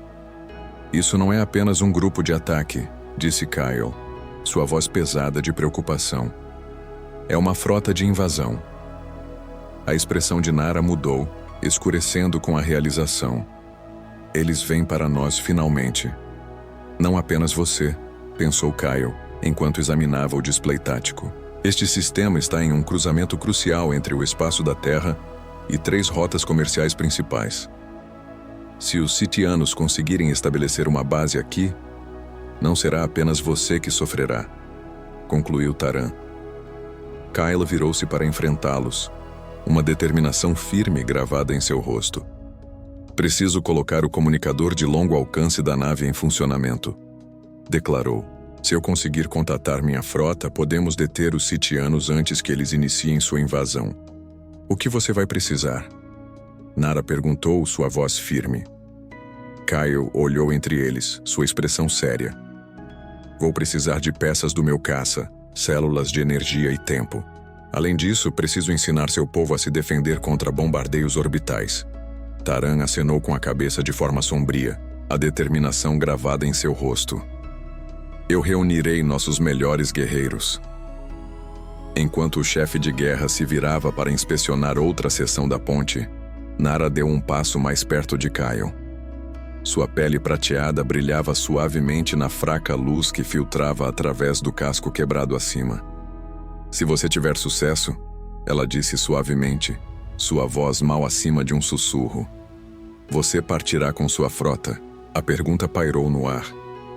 Isso não é apenas um grupo de ataque, disse Kyle, sua voz pesada de preocupação. É uma frota de invasão. A expressão de Nara mudou, escurecendo com a realização. Eles vêm para nós finalmente. Não apenas você, pensou Kyle, enquanto examinava o display tático. Este sistema está em um cruzamento crucial entre o espaço da Terra e 3 rotas comerciais principais. Se os sitianos conseguirem estabelecer uma base aqui, não será apenas você que sofrerá, concluiu Taran. Kyle virou-se para enfrentá-los, uma determinação firme gravada em seu rosto. Preciso colocar o comunicador de longo alcance da nave em funcionamento, declarou. Se eu conseguir contatar minha frota, podemos deter os sitianos antes que eles iniciem sua invasão. O que você vai precisar? Nara perguntou, sua voz firme. Kyle olhou entre eles, sua expressão séria. Vou precisar de peças do meu caça, células de energia e tempo. Além disso, preciso ensinar seu povo a se defender contra bombardeios orbitais. Taran acenou com a cabeça de forma sombria, a determinação gravada em seu rosto. Eu reunirei nossos melhores guerreiros. Enquanto o chefe de guerra se virava para inspecionar outra seção da ponte, Nara deu um passo mais perto de Kyle. Sua pele prateada brilhava suavemente na fraca luz que filtrava através do casco quebrado acima. Se você tiver sucesso, ela disse suavemente, sua voz mal acima de um sussurro. Você partirá com sua frota. A pergunta pairou no ar,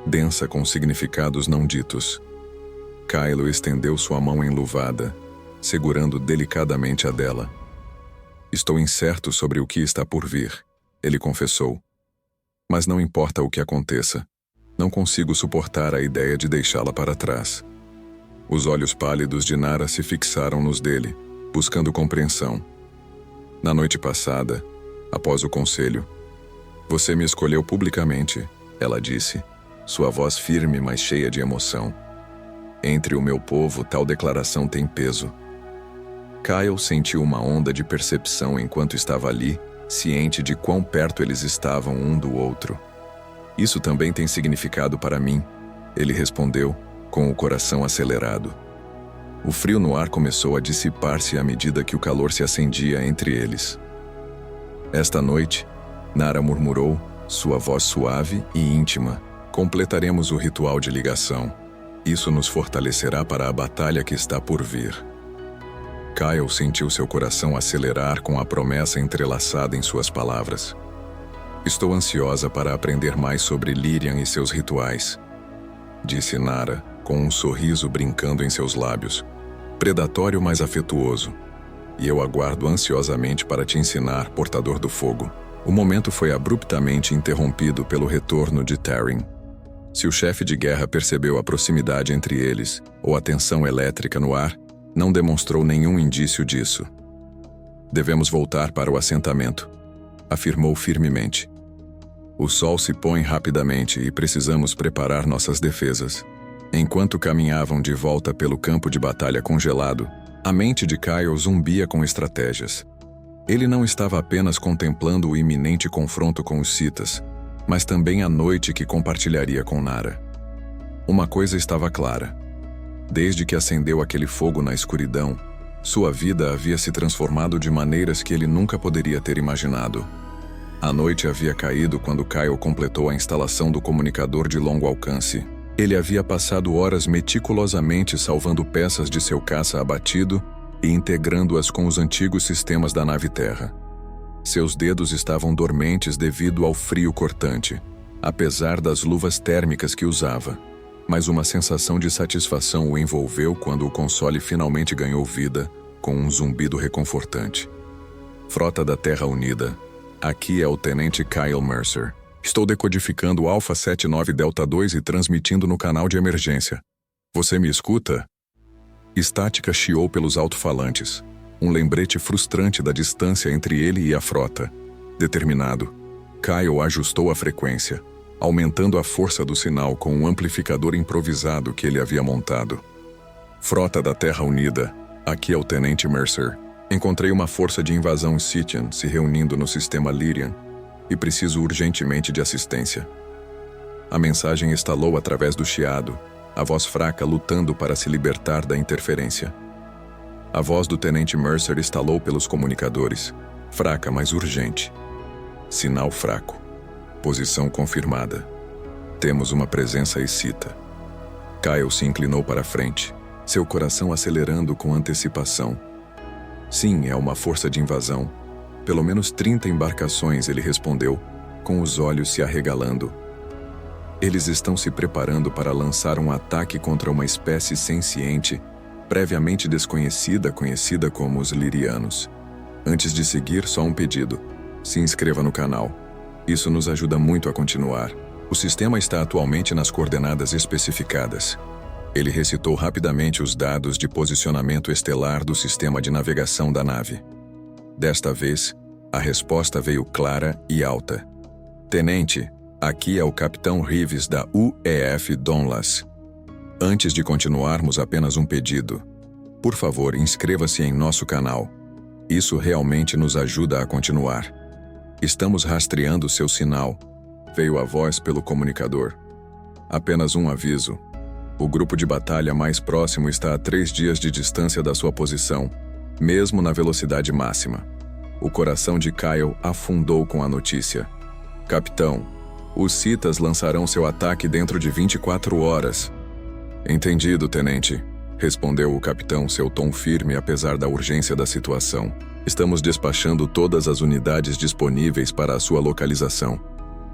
densa com significados não ditos. Kyle estendeu sua mão enluvada, segurando delicadamente a dela. Estou incerto sobre o que está por vir, ele confessou. Mas não importa o que aconteça, não consigo suportar a ideia de deixá-la para trás. Os olhos pálidos de Nara se fixaram nos dele, buscando compreensão. Na noite passada, após o conselho, você me escolheu publicamente, ela disse, sua voz firme, mas cheia de emoção. Entre o meu povo, tal declaração tem peso. Kyle sentiu uma onda de percepção enquanto estava ali, ciente de quão perto eles estavam um do outro. Isso também tem significado para mim, ele respondeu, com o coração acelerado. O frio no ar começou a dissipar-se à medida que o calor se acendia entre eles. Esta noite, Nara murmurou, sua voz suave e íntima. Completaremos o ritual de ligação. Isso nos fortalecerá para a batalha que está por vir. Kyle sentiu seu coração acelerar com a promessa entrelaçada em suas palavras. Estou ansiosa para aprender mais sobre Lyrian e seus rituais, disse Nara, com um sorriso brincando em seus lábios, predatório mas afetuoso. E eu aguardo ansiosamente para te ensinar, portador do fogo. O momento foi abruptamente interrompido pelo retorno de Taryn. Se o chefe de guerra percebeu a proximidade entre eles, ou a tensão elétrica no ar, não demonstrou nenhum indício disso. Devemos voltar para o assentamento, afirmou firmemente. O sol se põe rapidamente e precisamos preparar nossas defesas. Enquanto caminhavam de volta pelo campo de batalha congelado, a mente de Kyle zumbia com estratégias. Ele não estava apenas contemplando o iminente confronto com os Citas, mas também a noite que compartilharia com Nara. Uma coisa estava clara. Desde que acendeu aquele fogo na escuridão, sua vida havia se transformado de maneiras que ele nunca poderia ter imaginado. A noite havia caído quando Kyle completou a instalação do comunicador de longo alcance. Ele havia passado horas meticulosamente salvando peças de seu caça abatido e integrando-as com os antigos sistemas da nave Terra. Seus dedos estavam dormentes devido ao frio cortante, apesar das luvas térmicas que usava. Mas uma sensação de satisfação o envolveu quando o console finalmente ganhou vida, com um zumbido reconfortante. Frota da Terra Unida. Aqui é o Tenente Kyle Mercer. Estou decodificando Alpha 79 Delta 2 e transmitindo no canal de emergência. Você me escuta? Estática chiou pelos alto-falantes. Um lembrete frustrante da distância entre ele e a frota. Determinado, Kyle ajustou a frequência, aumentando a força do sinal com um amplificador improvisado que ele havia montado. Frota da Terra Unida, aqui é o Tenente Mercer. Encontrei uma força de invasão Scythian se reunindo no sistema Lyrian e preciso urgentemente de assistência. A mensagem estalou através do chiado, a voz fraca lutando para se libertar da interferência. A voz do Tenente Mercer estalou pelos comunicadores, fraca, mas urgente. Sinal fraco. Posição confirmada. Temos uma presença excita. Kyle se inclinou para a frente, seu coração acelerando com antecipação. Sim, é uma força de invasão. Pelo menos 30 embarcações, ele respondeu, com os olhos se arregalando. Eles estão se preparando para lançar um ataque contra uma espécie senciente, previamente desconhecida, conhecida como os Lyrianos. Antes de seguir, só um pedido. Se inscreva no canal. Isso nos ajuda muito a continuar. O sistema está atualmente nas coordenadas especificadas. Ele recitou rapidamente os dados de posicionamento estelar do sistema de navegação da nave. Desta vez, a resposta veio clara e alta. Tenente, aqui é o Capitão Reeves da UEF Donlas. Antes de continuarmos, apenas um pedido. Por favor, inscreva-se em nosso canal. Isso realmente nos ajuda a continuar. Estamos rastreando seu sinal. Veio a voz pelo comunicador. Apenas um aviso. O grupo de batalha mais próximo está a 3 dias de distância da sua posição, mesmo na velocidade máxima. O coração de Kyle afundou com a notícia. Capitão, os Citas lançarão seu ataque dentro de 24 horas. Entendido, tenente, respondeu o capitão, seu tom firme apesar da urgência da situação. Estamos despachando todas as unidades disponíveis para a sua localização.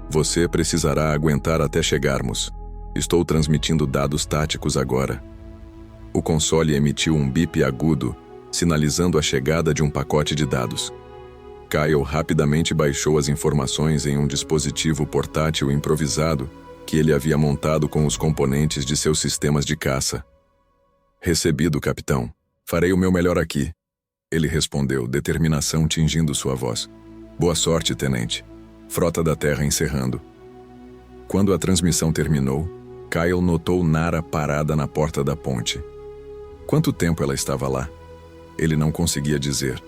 Você precisará aguentar até chegarmos. Estou transmitindo dados táticos agora. O console emitiu um bip agudo, sinalizando a chegada de um pacote de dados. Kyle rapidamente baixou as informações em um dispositivo portátil improvisado que ele havia montado com os componentes de seus sistemas de caça. Recebido, capitão. Farei o meu melhor aqui. Ele respondeu, determinação tingindo sua voz. Boa sorte, tenente. Frota da Terra encerrando. Quando a transmissão terminou, Kyle notou Nara parada na porta da ponte. Quanto tempo ela estava lá? Ele não conseguia dizer.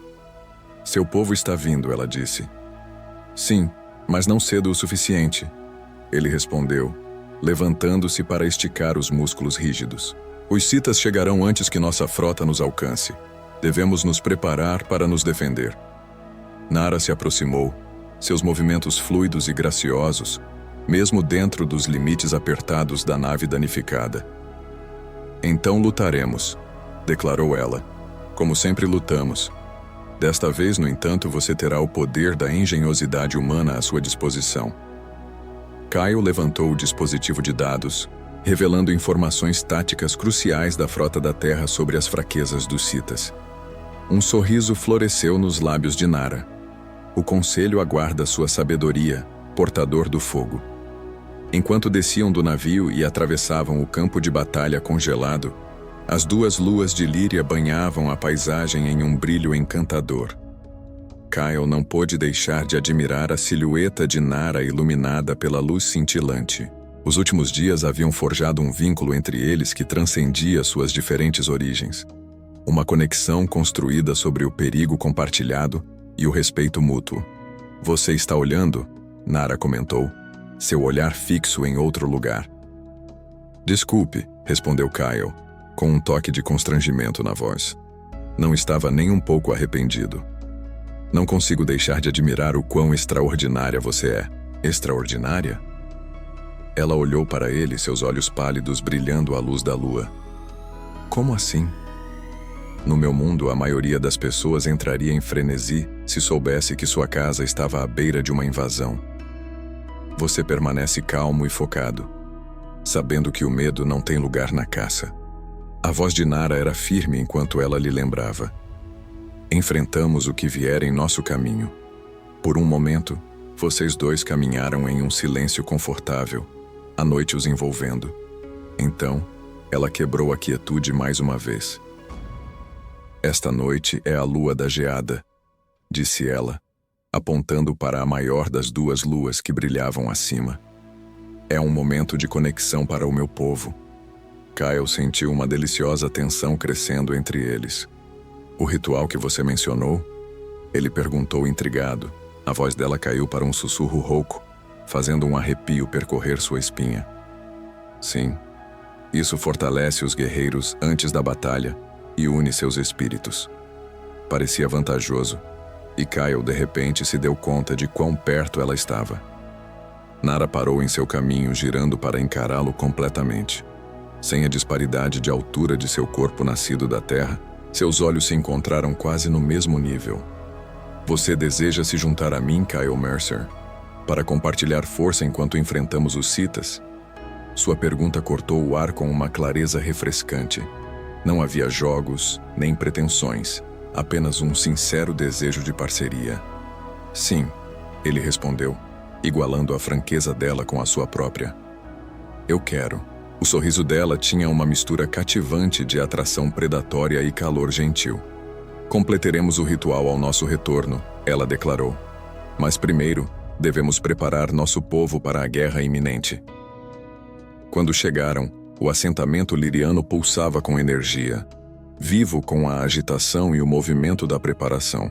Seu povo está vindo, ela disse. Sim, mas não cedo o suficiente. Ele respondeu, levantando-se para esticar os músculos rígidos. Os Citas chegarão antes que nossa frota nos alcance. Devemos nos preparar para nos defender. Nara se aproximou, seus movimentos fluidos e graciosos, mesmo dentro dos limites apertados da nave danificada. Então lutaremos, declarou ela, como sempre lutamos. Desta vez, no entanto, você terá o poder da engenhosidade humana à sua disposição. Kyle levantou o dispositivo de dados, revelando informações táticas cruciais da frota da Terra sobre as fraquezas dos Citas. Um sorriso floresceu nos lábios de Nara. O conselho aguarda sua sabedoria, portador do fogo. Enquanto desciam do navio e atravessavam o campo de batalha congelado, as duas luas de Líria banhavam a paisagem em um brilho encantador. Kyle não pôde deixar de admirar a silhueta de Nara iluminada pela luz cintilante. Os últimos dias haviam forjado um vínculo entre eles que transcendia suas diferentes origens. Uma conexão construída sobre o perigo compartilhado e o respeito mútuo. "Você está olhando?", Nara comentou, seu olhar fixo em outro lugar. "Desculpe", respondeu Kyle, com um toque de constrangimento na voz. Não estava nem um pouco arrependido. "Não consigo deixar de admirar o quão extraordinária você é." "Extraordinária?" Ela olhou para ele, seus olhos pálidos brilhando à luz da lua. "Como assim?" "No meu mundo, a maioria das pessoas entraria em frenesi se soubesse que sua casa estava à beira de uma invasão. Você permanece calmo e focado, sabendo que o medo não tem lugar na caça." A voz de Nara era firme enquanto ela lhe lembrava. "Enfrentamos o que vier em nosso caminho." Por um momento, vocês dois caminharam em um silêncio confortável, a noite os envolvendo. Então, ela quebrou a quietude mais uma vez. "Esta noite é a lua da geada", disse ela, apontando para a maior das duas luas que brilhavam acima. "É um momento de conexão para o meu povo." Kyle sentiu uma deliciosa tensão crescendo entre eles. "O ritual que você mencionou?" Ele perguntou intrigado. A voz dela caiu para um sussurro rouco, fazendo um arrepio percorrer sua espinha. "Sim, isso fortalece os guerreiros antes da batalha e une seus espíritos." Parecia vantajoso, e Kyle de repente se deu conta de quão perto ela estava. Nara parou em seu caminho, girando para encará-lo completamente. Sem a disparidade de altura de seu corpo nascido da terra, seus olhos se encontraram quase no mesmo nível. "Você deseja se juntar a mim, Kyle Mercer, para compartilhar força enquanto enfrentamos os Citas?" Sua pergunta cortou o ar com uma clareza refrescante. Não havia jogos, nem pretensões, apenas um sincero desejo de parceria. "Sim", ele respondeu, igualando a franqueza dela com a sua própria. "Eu quero." O sorriso dela tinha uma mistura cativante de atração predatória e calor gentil. "Completaremos o ritual ao nosso retorno", ela declarou. "Mas primeiro, devemos preparar nosso povo para a guerra iminente." Quando chegaram, o assentamento liriano pulsava com energia, vivo com a agitação e o movimento da preparação.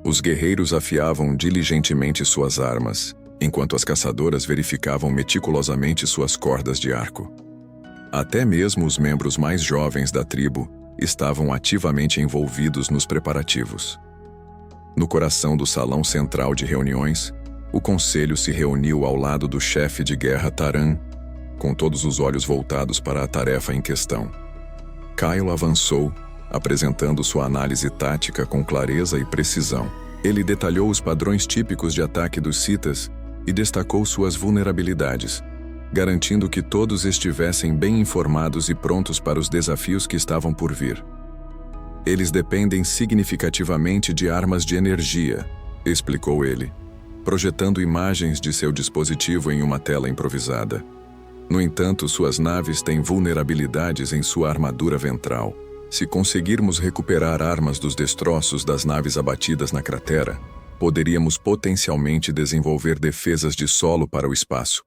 Os guerreiros afiavam diligentemente suas armas, enquanto as caçadoras verificavam meticulosamente suas cordas de arco. Até mesmo os membros mais jovens da tribo estavam ativamente envolvidos nos preparativos. No coração do salão central de reuniões, o conselho se reuniu ao lado do chefe de guerra Taran, com todos os olhos voltados para a tarefa em questão. Kyle avançou, apresentando sua análise tática com clareza e precisão. Ele detalhou os padrões típicos de ataque dos Citas e destacou suas vulnerabilidades, garantindo que todos estivessem bem informados e prontos para os desafios que estavam por vir. "Eles dependem significativamente de armas de energia", explicou ele, projetando imagens de seu dispositivo em uma tela improvisada. "No entanto, suas naves têm vulnerabilidades em sua armadura ventral. Se conseguirmos recuperar armas dos destroços das naves abatidas na cratera, poderíamos potencialmente desenvolver defesas de solo para o espaço.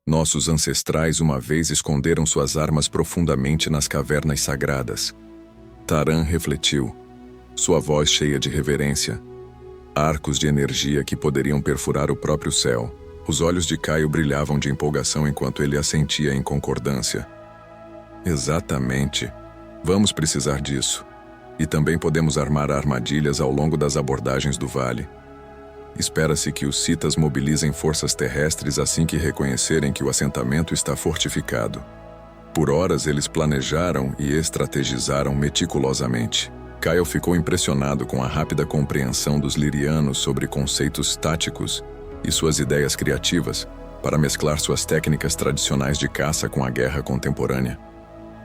Nossos ancestrais uma vez esconderam suas armas profundamente nas cavernas sagradas." Taran refletiu, sua voz cheia de reverência. Arcos de energia que poderiam perfurar o próprio céu. Os olhos de Kyle brilhavam de empolgação enquanto ele assentia em concordância. "Exatamente. Vamos precisar disso. E também podemos armar armadilhas ao longo das abordagens do vale. Espera-se que os Citas mobilizem forças terrestres assim que reconhecerem que o assentamento está fortificado." Por horas eles planejaram e estrategizaram meticulosamente. Kyle ficou impressionado com a rápida compreensão dos lirianos sobre conceitos táticos e suas ideias criativas para mesclar suas técnicas tradicionais de caça com a guerra contemporânea.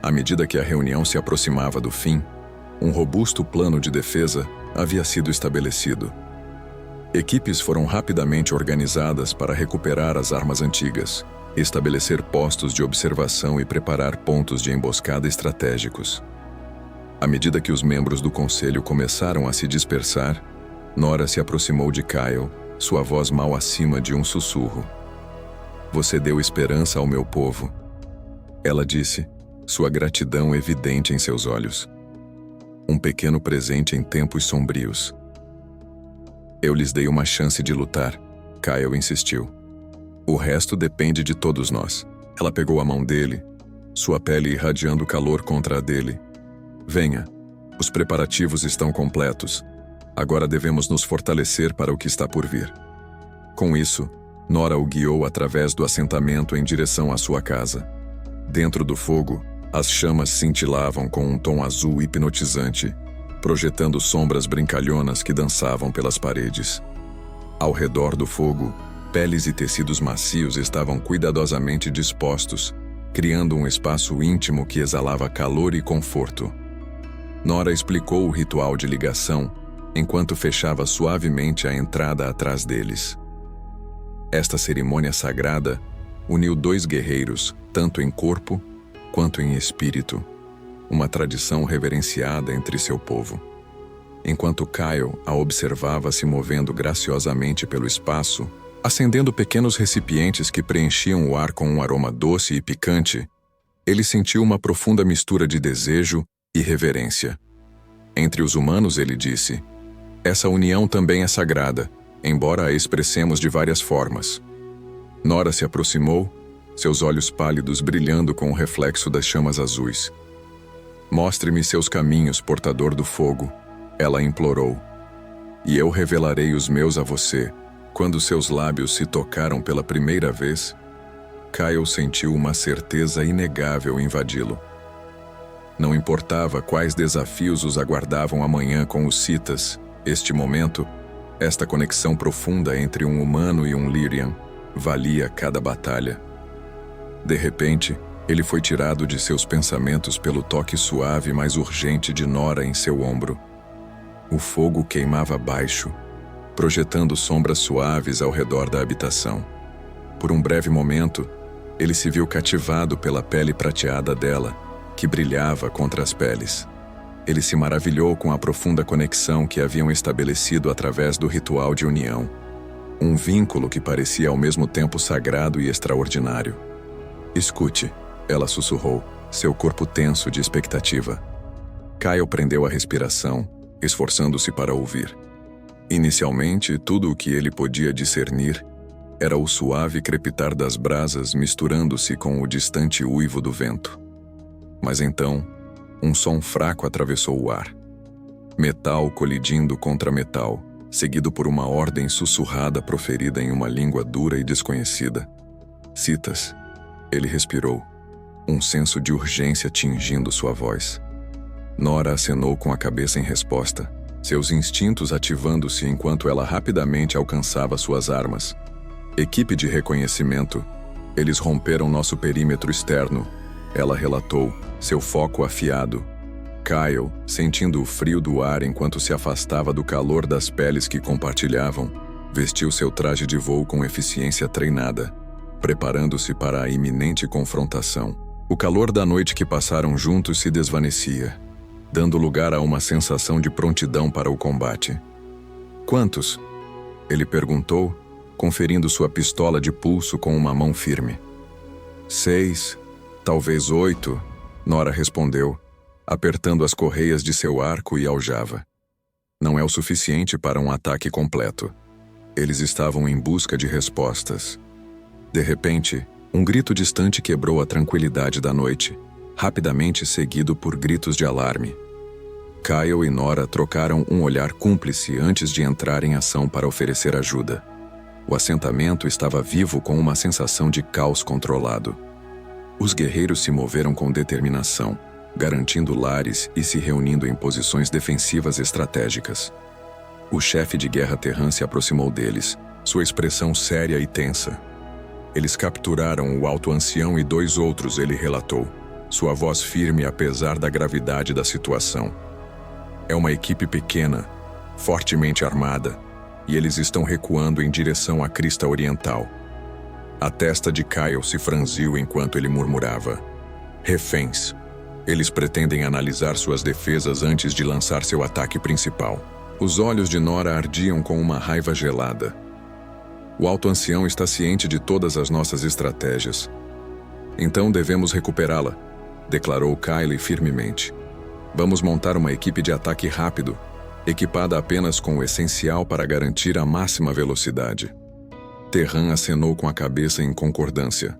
À medida que a reunião se aproximava do fim, um robusto plano de defesa havia sido estabelecido. Equipes foram rapidamente organizadas para recuperar as armas antigas, estabelecer postos de observação e preparar pontos de emboscada estratégicos. À medida que os membros do conselho começaram a se dispersar, Nora se aproximou de Kyle, sua voz mal acima de um sussurro. "Você deu esperança ao meu povo", ela disse, sua gratidão evidente em seus olhos. "Um pequeno presente em tempos sombrios." "Eu lhes dei uma chance de lutar", Kyle insistiu. "O resto depende de todos nós." Ela pegou a mão dele, sua pele irradiando calor contra a dele. "Venha, os preparativos estão completos. Agora devemos nos fortalecer para o que está por vir." Com isso, Nora o guiou através do assentamento em direção à sua casa. Dentro do fogo, as chamas cintilavam com um tom azul hipnotizante, projetando sombras brincalhonas que dançavam pelas paredes. Ao redor do fogo, peles e tecidos macios estavam cuidadosamente dispostos, criando um espaço íntimo que exalava calor e conforto. Nora explicou o ritual de ligação, enquanto fechava suavemente a entrada atrás deles. Esta cerimônia sagrada uniu dois guerreiros, tanto em corpo quanto em espírito, uma tradição reverenciada entre seu povo. Enquanto Kyle a observava se movendo graciosamente pelo espaço, acendendo pequenos recipientes que preenchiam o ar com um aroma doce e picante, ele sentiu uma profunda mistura de desejo e reverência. Entre os humanos, ele disse, "Essa união também é sagrada, embora a expressemos de várias formas." Nora se aproximou, seus olhos pálidos brilhando com o reflexo das chamas azuis. "Mostre-me seus caminhos, portador do fogo", ela implorou. "E eu revelarei os meus a você." Quando seus lábios se tocaram pela primeira vez, Kyle sentiu uma certeza inegável invadi-lo. Não importava quais desafios os aguardavam amanhã com os Citas, este momento, esta conexão profunda entre um humano e um Lyrian, valia cada batalha. De repente, ele foi tirado de seus pensamentos pelo toque suave mas urgente de Nora em seu ombro. O fogo queimava baixo, projetando sombras suaves ao redor da habitação. Por um breve momento, ele se viu cativado pela pele prateada dela, que brilhava contra as peles. Ele se maravilhou com a profunda conexão que haviam estabelecido através do ritual de união. Um vínculo que parecia ao mesmo tempo sagrado e extraordinário. "Escute", ela sussurrou, seu corpo tenso de expectativa. Kyle prendeu a respiração, esforçando-se para ouvir. Inicialmente, tudo o que ele podia discernir era o suave crepitar das brasas misturando-se com o distante uivo do vento. Mas então, um som fraco atravessou o ar. Metal colidindo contra metal, seguido por uma ordem sussurrada proferida em uma língua dura e desconhecida. "Citas", ele respirou, um senso de urgência tingindo sua voz. Nora acenou com a cabeça em resposta, seus instintos ativando-se enquanto ela rapidamente alcançava suas armas. "Equipe de reconhecimento, eles romperam nosso perímetro externo", ela relatou, seu foco afiado. Kyle, sentindo o frio do ar enquanto se afastava do calor das peles que compartilhavam, vestiu seu traje de voo com eficiência treinada, preparando-se para a iminente confrontação. O calor da noite que passaram juntos se desvanecia, dando lugar a uma sensação de prontidão para o combate. "Quantos?", ele perguntou, conferindo sua pistola de pulso com uma mão firme. "6, talvez 8", Nora respondeu, apertando as correias de seu arco e aljava. "Não é o suficiente para um ataque completo." Eles estavam em busca de respostas. De repente, um grito distante quebrou a tranquilidade da noite, rapidamente seguido por gritos de alarme. Kyle e Nora trocaram um olhar cúmplice antes de entrar em ação para oferecer ajuda. O assentamento estava vivo com uma sensação de caos controlado. Os guerreiros se moveram com determinação, garantindo lares e se reunindo em posições defensivas estratégicas. O chefe de guerra Terran se aproximou deles, sua expressão séria e tensa. "Eles capturaram o alto ancião e 2 outros", ele relatou, sua voz firme apesar da gravidade da situação. "É uma equipe pequena, fortemente armada, e eles estão recuando em direção à crista oriental. A testa de Kyle se franziu enquanto ele murmurava. Reféns. Eles pretendem analisar suas defesas antes de lançar seu ataque principal. Os olhos de Nora ardiam com uma raiva gelada. O alto ancião está ciente de todas as nossas estratégias. Então devemos recuperá-la, declarou Kyle firmemente. Vamos montar uma equipe de ataque rápido, equipada apenas com o essencial para garantir a máxima velocidade. Terran acenou com a cabeça em concordância.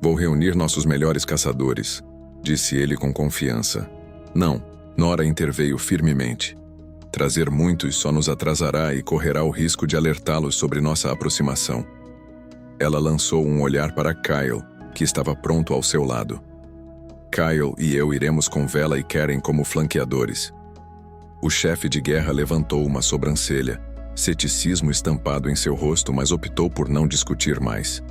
Vou reunir nossos melhores caçadores, disse ele com confiança. Não, Nora interveio firmemente. Trazer muitos só nos atrasará e correrá o risco de alertá-los sobre nossa aproximação. Ela lançou um olhar para Kyle, que estava pronto ao seu lado. Kyle e eu iremos com Vela e Karen como flanqueadores. O chefe de guerra levantou uma sobrancelha, ceticismo estampado em seu rosto, mas optou por não discutir mais.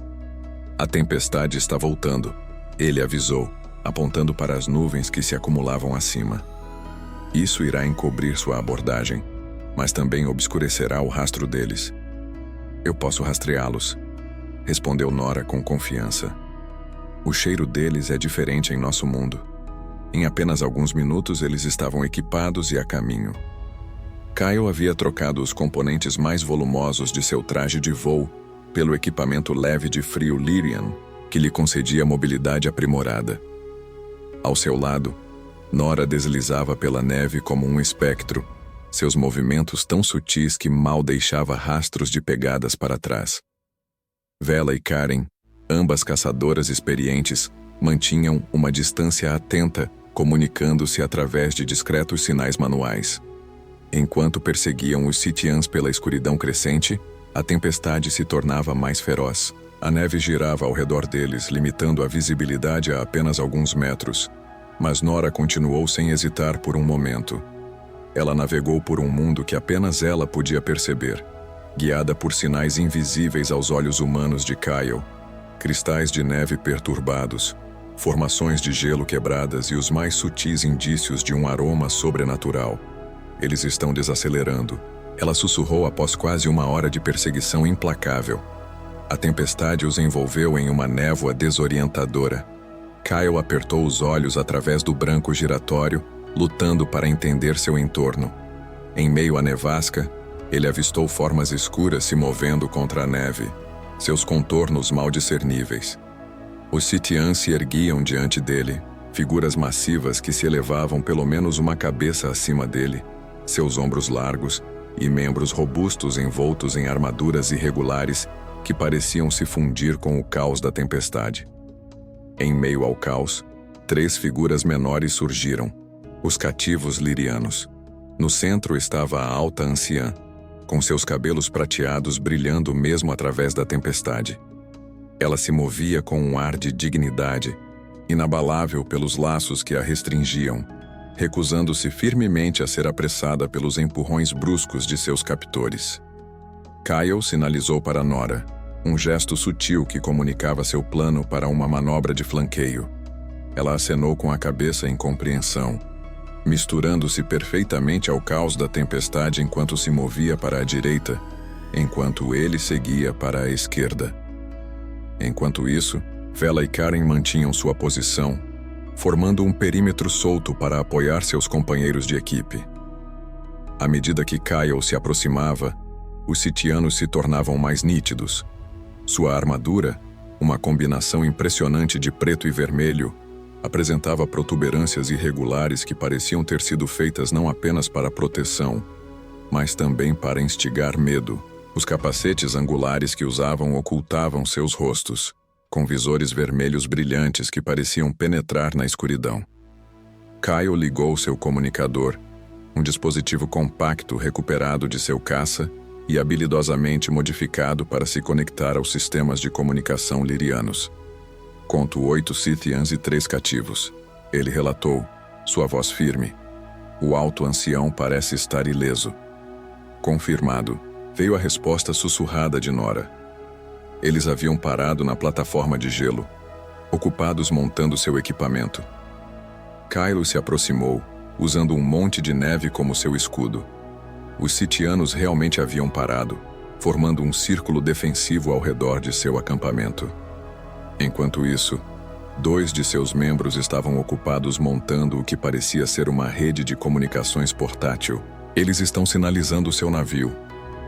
A tempestade está voltando, ele avisou, apontando para as nuvens que se acumulavam acima. Isso irá encobrir sua abordagem, mas também obscurecerá o rastro deles. Eu posso rastreá-los, respondeu Nora com confiança. O cheiro deles é diferente em nosso mundo. Em apenas alguns minutos eles estavam equipados e a caminho. Kyle havia trocado os componentes mais volumosos de seu traje de voo pelo equipamento leve de frio Lyrian, que lhe concedia mobilidade aprimorada. Ao seu lado, Nora deslizava pela neve como um espectro, seus movimentos tão sutis que mal deixava rastros de pegadas para trás. Vela e Karen, ambas caçadoras experientes, mantinham uma distância atenta, comunicando-se através de discretos sinais manuais. Enquanto perseguiam os Sitians pela escuridão crescente, a tempestade se tornava mais feroz. A neve girava ao redor deles, limitando a visibilidade a apenas alguns metros. Mas Nora continuou sem hesitar por um momento. Ela navegou por um mundo que apenas ela podia perceber, guiada por sinais invisíveis aos olhos humanos de Kyle. Cristais de neve perturbados, formações de gelo quebradas e os mais sutis indícios de um aroma sobrenatural. Eles estão desacelerando, ela sussurrou após quase uma hora de perseguição implacável. A tempestade os envolveu em uma névoa desorientadora. Kyle apertou os olhos através do branco giratório, lutando para entender seu entorno. Em meio à nevasca, ele avistou formas escuras se movendo contra a neve, seus contornos mal discerníveis. Os Sitians se erguiam diante dele, figuras massivas que se elevavam pelo menos uma cabeça acima dele, seus ombros largos e membros robustos envoltos em armaduras irregulares que pareciam se fundir com o caos da tempestade. Em meio ao caos, 3 figuras menores surgiram, os cativos lirianos. No centro estava a alta anciã, com seus cabelos prateados brilhando mesmo através da tempestade. Ela se movia com um ar de dignidade, inabalável pelos laços que a restringiam, recusando-se firmemente a ser apressada pelos empurrões bruscos de seus captores. Kyle sinalizou para Nora, um gesto sutil que comunicava seu plano para uma manobra de flanqueio. Ela acenou com a cabeça em compreensão, misturando-se perfeitamente ao caos da tempestade enquanto se movia para a direita, enquanto ele seguia para a esquerda. Enquanto isso, Vela e Karen mantinham sua posição, formando um perímetro solto para apoiar seus companheiros de equipe. À medida que Kyle se aproximava, os sitianos se tornavam mais nítidos. Sua armadura, uma combinação impressionante de preto e vermelho, apresentava protuberâncias irregulares que pareciam ter sido feitas não apenas para proteção, mas também para instigar medo. Os capacetes angulares que usavam ocultavam seus rostos, com visores vermelhos brilhantes que pareciam penetrar na escuridão. Kyle ligou seu comunicador, um dispositivo compacto recuperado de seu caça e habilidosamente modificado para se conectar aos sistemas de comunicação lirianos. Conto 8 Sitians e 3 cativos. Ele relatou, sua voz firme. O alto ancião parece estar ileso. Confirmado, veio a resposta sussurrada de Nora. Eles haviam parado na plataforma de gelo, ocupados montando seu equipamento. Kyle se aproximou, usando um monte de neve como seu escudo. Os sitianos realmente haviam parado, formando um círculo defensivo ao redor de seu acampamento. Enquanto isso, 2 de seus membros estavam ocupados montando o que parecia ser uma rede de comunicações portátil. Eles estão sinalizando seu navio.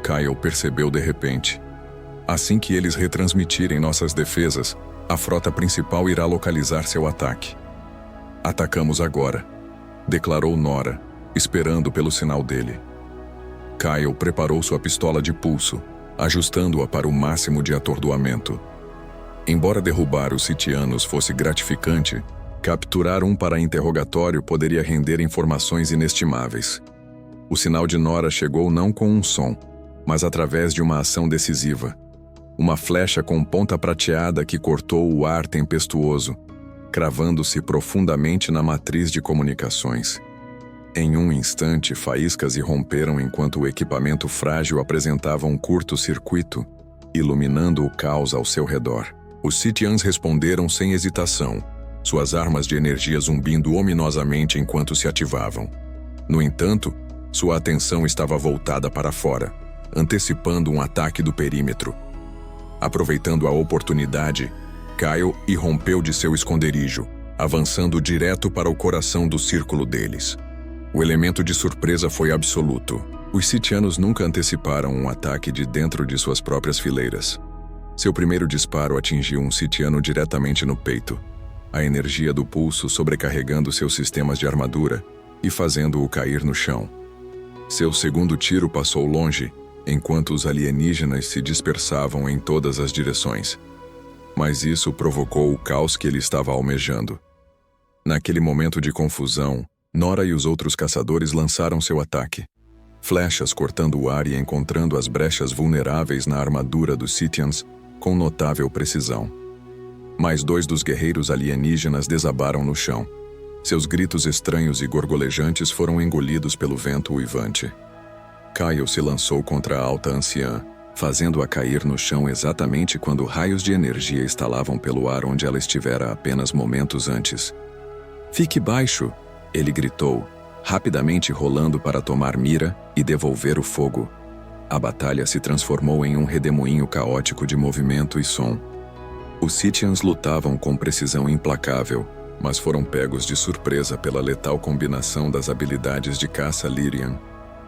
Kyle percebeu de repente. Assim que eles retransmitirem nossas defesas, a frota principal irá localizar seu ataque. Atacamos agora, declarou Nora, esperando pelo sinal dele. Kyle preparou sua pistola de pulso, ajustando-a para o máximo de atordoamento. Embora derrubar os sitianos fosse gratificante, capturar um para interrogatório poderia render informações inestimáveis. O sinal de Nora chegou não com um som, mas através de uma ação decisiva. Uma flecha com ponta prateada que cortou o ar tempestuoso, cravando-se profundamente na matriz de comunicações. Em um instante, faíscas irromperam enquanto o equipamento frágil apresentava um curto-circuito, iluminando o caos ao seu redor. Os Sitians responderam sem hesitação, suas armas de energia zumbindo ominosamente enquanto se ativavam. No entanto, sua atenção estava voltada para fora, antecipando um ataque do perímetro. Aproveitando a oportunidade, Kyle irrompeu de seu esconderijo, avançando direto para o coração do círculo deles. O elemento de surpresa foi absoluto. Os sitianos nunca anteciparam um ataque de dentro de suas próprias fileiras. Seu primeiro disparo atingiu um sitiano diretamente no peito, a energia do pulso sobrecarregando seus sistemas de armadura e fazendo-o cair no chão. Seu segundo tiro passou longe, enquanto os alienígenas se dispersavam em todas as direções. Mas isso provocou o caos que ele estava almejando. Naquele momento de confusão, Nora e os outros caçadores lançaram seu ataque. Flechas cortando o ar e encontrando as brechas vulneráveis na armadura dos Sitians com notável precisão. Mais 2 dos guerreiros alienígenas desabaram no chão. Seus gritos estranhos e gorgolejantes foram engolidos pelo vento uivante. Kyle se lançou contra a alta anciã, fazendo-a cair no chão exatamente quando raios de energia estalavam pelo ar onde ela estivera apenas momentos antes. "Fique baixo!" ele gritou, rapidamente rolando para tomar mira e devolver o fogo. A batalha se transformou em um redemoinho caótico de movimento e som. Os Sitians lutavam com precisão implacável, mas foram pegos de surpresa pela letal combinação das habilidades de caça Lyrian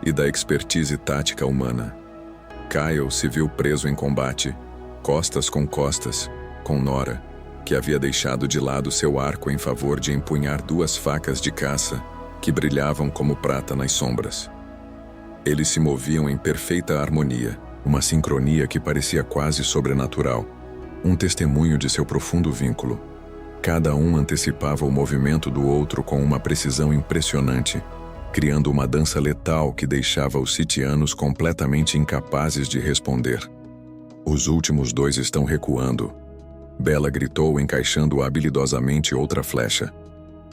e da expertise tática humana. Kyle se viu preso em combate, costas com Nora, que havia deixado de lado seu arco em favor de empunhar 2 facas de caça que brilhavam como prata nas sombras. Eles se moviam em perfeita harmonia, uma sincronia que parecia quase sobrenatural, um testemunho de seu profundo vínculo. Cada um antecipava o movimento do outro com uma precisão impressionante, criando uma dança letal que deixava os sitianos completamente incapazes de responder. "Os últimos 2 estão recuando", Bella gritou, encaixando habilidosamente outra flecha.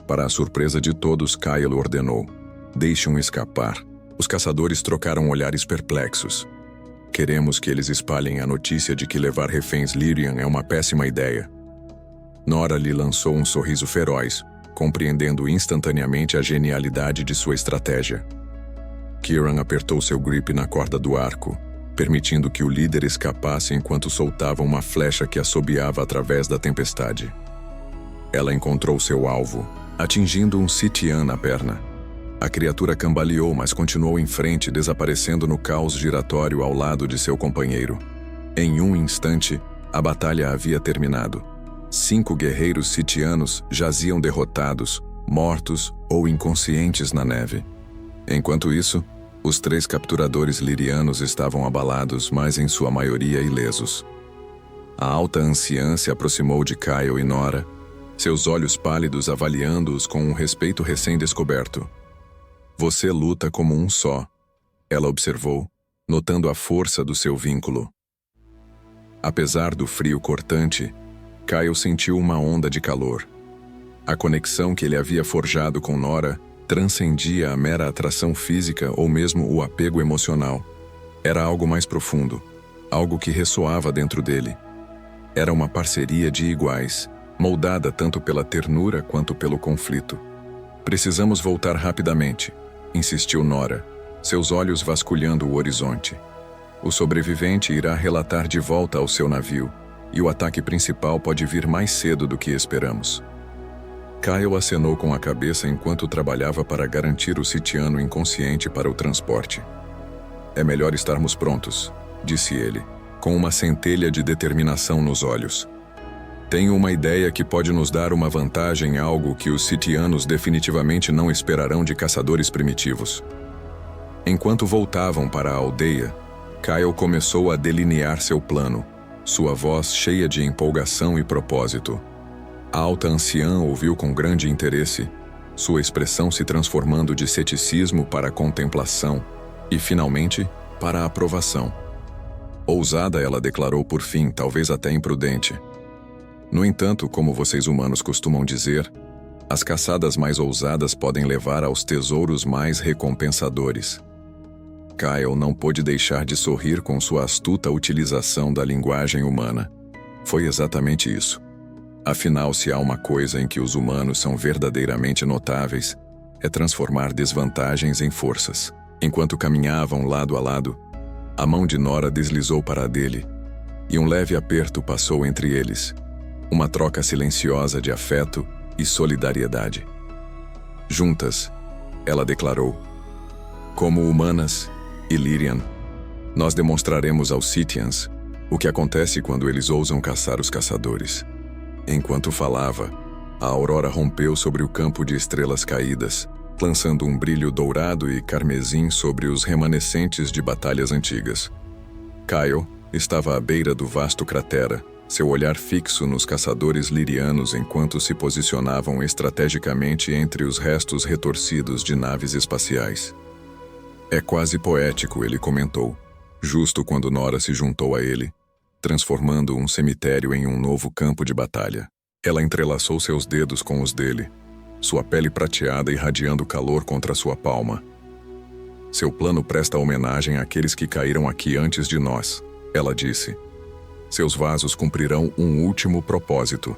Para a surpresa de todos, Kyle ordenou: "Deixe-um escapar." Os caçadores trocaram olhares perplexos. "Queremos que eles espalhem a notícia de que levar reféns Lyrian é uma péssima ideia." Nora lhe lançou um sorriso feroz, compreendendo instantaneamente a genialidade de sua estratégia. Kieran apertou seu grip na corda do arco, permitindo que o líder escapasse enquanto soltava uma flecha que assobiava através da tempestade. Ela encontrou seu alvo, atingindo um Sitian na perna. A criatura cambaleou, mas continuou em frente, desaparecendo no caos giratório ao lado de seu companheiro. Em um instante, a batalha havia terminado. 5 guerreiros sitianos jaziam derrotados, mortos ou inconscientes na neve. Enquanto isso, os 3 capturadores lirianos estavam abalados, mas em sua maioria ilesos. A alta anciã se aproximou de Kyle e Nora, seus olhos pálidos avaliando-os com um respeito recém-descoberto. "Você luta como um só", ela observou, notando a força do seu vínculo. Apesar do frio cortante, Kyle sentiu uma onda de calor. A conexão que ele havia forjado com Nora transcendia a mera atração física ou mesmo o apego emocional. Era algo mais profundo, algo que ressoava dentro dele. Era uma parceria de iguais, moldada tanto pela ternura quanto pelo conflito. "Precisamos voltar rapidamente", insistiu Nora, seus olhos vasculhando o horizonte. O sobrevivente irá relatar de volta ao seu navio, e o ataque principal pode vir mais cedo do que esperamos. Kyle acenou com a cabeça enquanto trabalhava para garantir o sitiano inconsciente para o transporte. É melhor estarmos prontos, disse ele, com uma centelha de determinação nos olhos. Tenho uma ideia que pode nos dar uma vantagem, algo que os sitianos definitivamente não esperarão de caçadores primitivos. Enquanto voltavam para a aldeia, Kyle começou a delinear seu plano, sua voz cheia de empolgação e propósito. A alta anciã ouviu com grande interesse, sua expressão se transformando de ceticismo para contemplação e, finalmente, para aprovação. Ousada, ela declarou por fim, talvez até imprudente. No entanto, como vocês humanos costumam dizer, as caçadas mais ousadas podem levar aos tesouros mais recompensadores. Kyle não pôde deixar de sorrir com sua astuta utilização da linguagem humana. Foi exatamente isso. Afinal, se há uma coisa em que os humanos são verdadeiramente notáveis, é transformar desvantagens em forças. Enquanto caminhavam lado a lado, a mão de Nora deslizou para a dele, e um leve aperto passou entre eles, uma troca silenciosa de afeto e solidariedade. Juntas, ela declarou: como humanas, Illyrian, nós demonstraremos aos Sitians o que acontece quando eles ousam caçar os caçadores. Enquanto falava, a aurora rompeu sobre o campo de estrelas caídas, lançando um brilho dourado e carmesim sobre os remanescentes de batalhas antigas. Kyle estava à beira do vasto cratera, seu olhar fixo nos caçadores lirianos enquanto se posicionavam estrategicamente entre os restos retorcidos de naves espaciais. É quase poético, ele comentou, justo quando Nora se juntou a ele, transformando um cemitério em um novo campo de batalha. Ela entrelaçou seus dedos com os dele, sua pele prateada irradiando calor contra sua palma. Seu plano presta homenagem àqueles que caíram aqui antes de nós, ela disse. Seus vasos cumprirão um último propósito.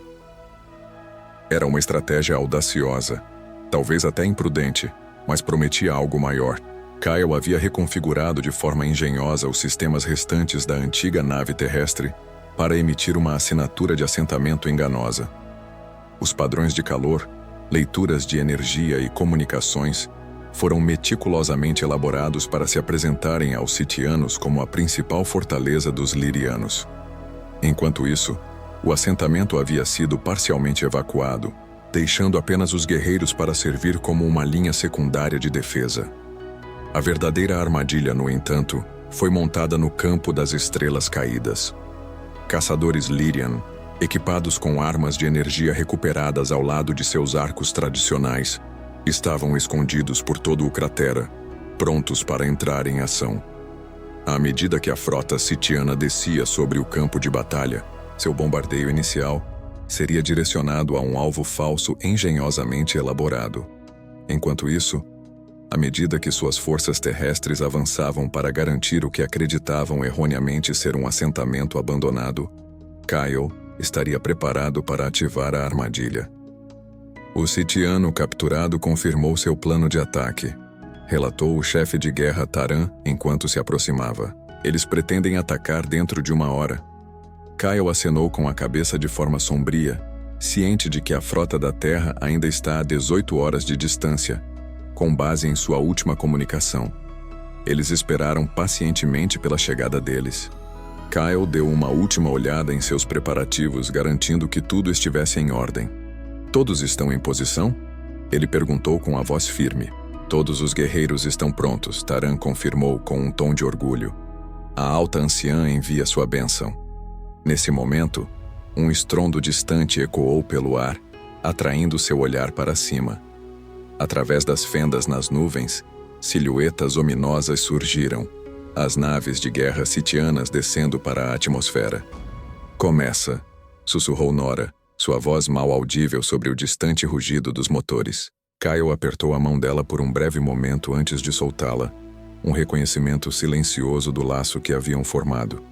Era uma estratégia audaciosa, talvez até imprudente, mas prometia algo maior. Kyle havia reconfigurado de forma engenhosa os sistemas restantes da antiga nave terrestre para emitir uma assinatura de assentamento enganosa. Os padrões de calor, leituras de energia e comunicações foram meticulosamente elaborados para se apresentarem aos sitianos como a principal fortaleza dos lirianos. Enquanto isso, o assentamento havia sido parcialmente evacuado, deixando apenas os guerreiros para servir como uma linha secundária de defesa. A verdadeira armadilha, no entanto, foi montada no campo das estrelas caídas. Caçadores Lyrian, equipados com armas de energia recuperadas ao lado de seus arcos tradicionais, estavam escondidos por todo o cratera, prontos para entrar em ação. À medida que a frota sitiana descia sobre o campo de batalha, seu bombardeio inicial seria direcionado a um alvo falso engenhosamente elaborado. Enquanto isso, à medida que suas forças terrestres avançavam para garantir o que acreditavam erroneamente ser um assentamento abandonado, Kyle estaria preparado para ativar a armadilha. O sitiano capturado confirmou seu plano de ataque, relatou o chefe de guerra Taran enquanto se aproximava. Eles pretendem atacar dentro de 1 hora. Kyle acenou com a cabeça de forma sombria, ciente de que a frota da Terra ainda está a 18 horas de distância, com base em sua última comunicação. Eles esperaram pacientemente pela chegada deles. Kyle deu uma última olhada em seus preparativos, garantindo que tudo estivesse em ordem. Todos estão em posição? Ele perguntou com a voz firme. Todos os guerreiros estão prontos, Taran confirmou com um tom de orgulho. A alta anciã envia sua bênção. Nesse momento, um estrondo distante ecoou pelo ar, atraindo seu olhar para cima. Através das fendas nas nuvens, silhuetas ominosas surgiram, as naves de guerra sitianas descendo para a atmosfera. Começa, sussurrou Nora, sua voz mal audível sobre o distante rugido dos motores. Kyle apertou a mão dela por um breve momento antes de soltá-la, um reconhecimento silencioso do laço que haviam formado.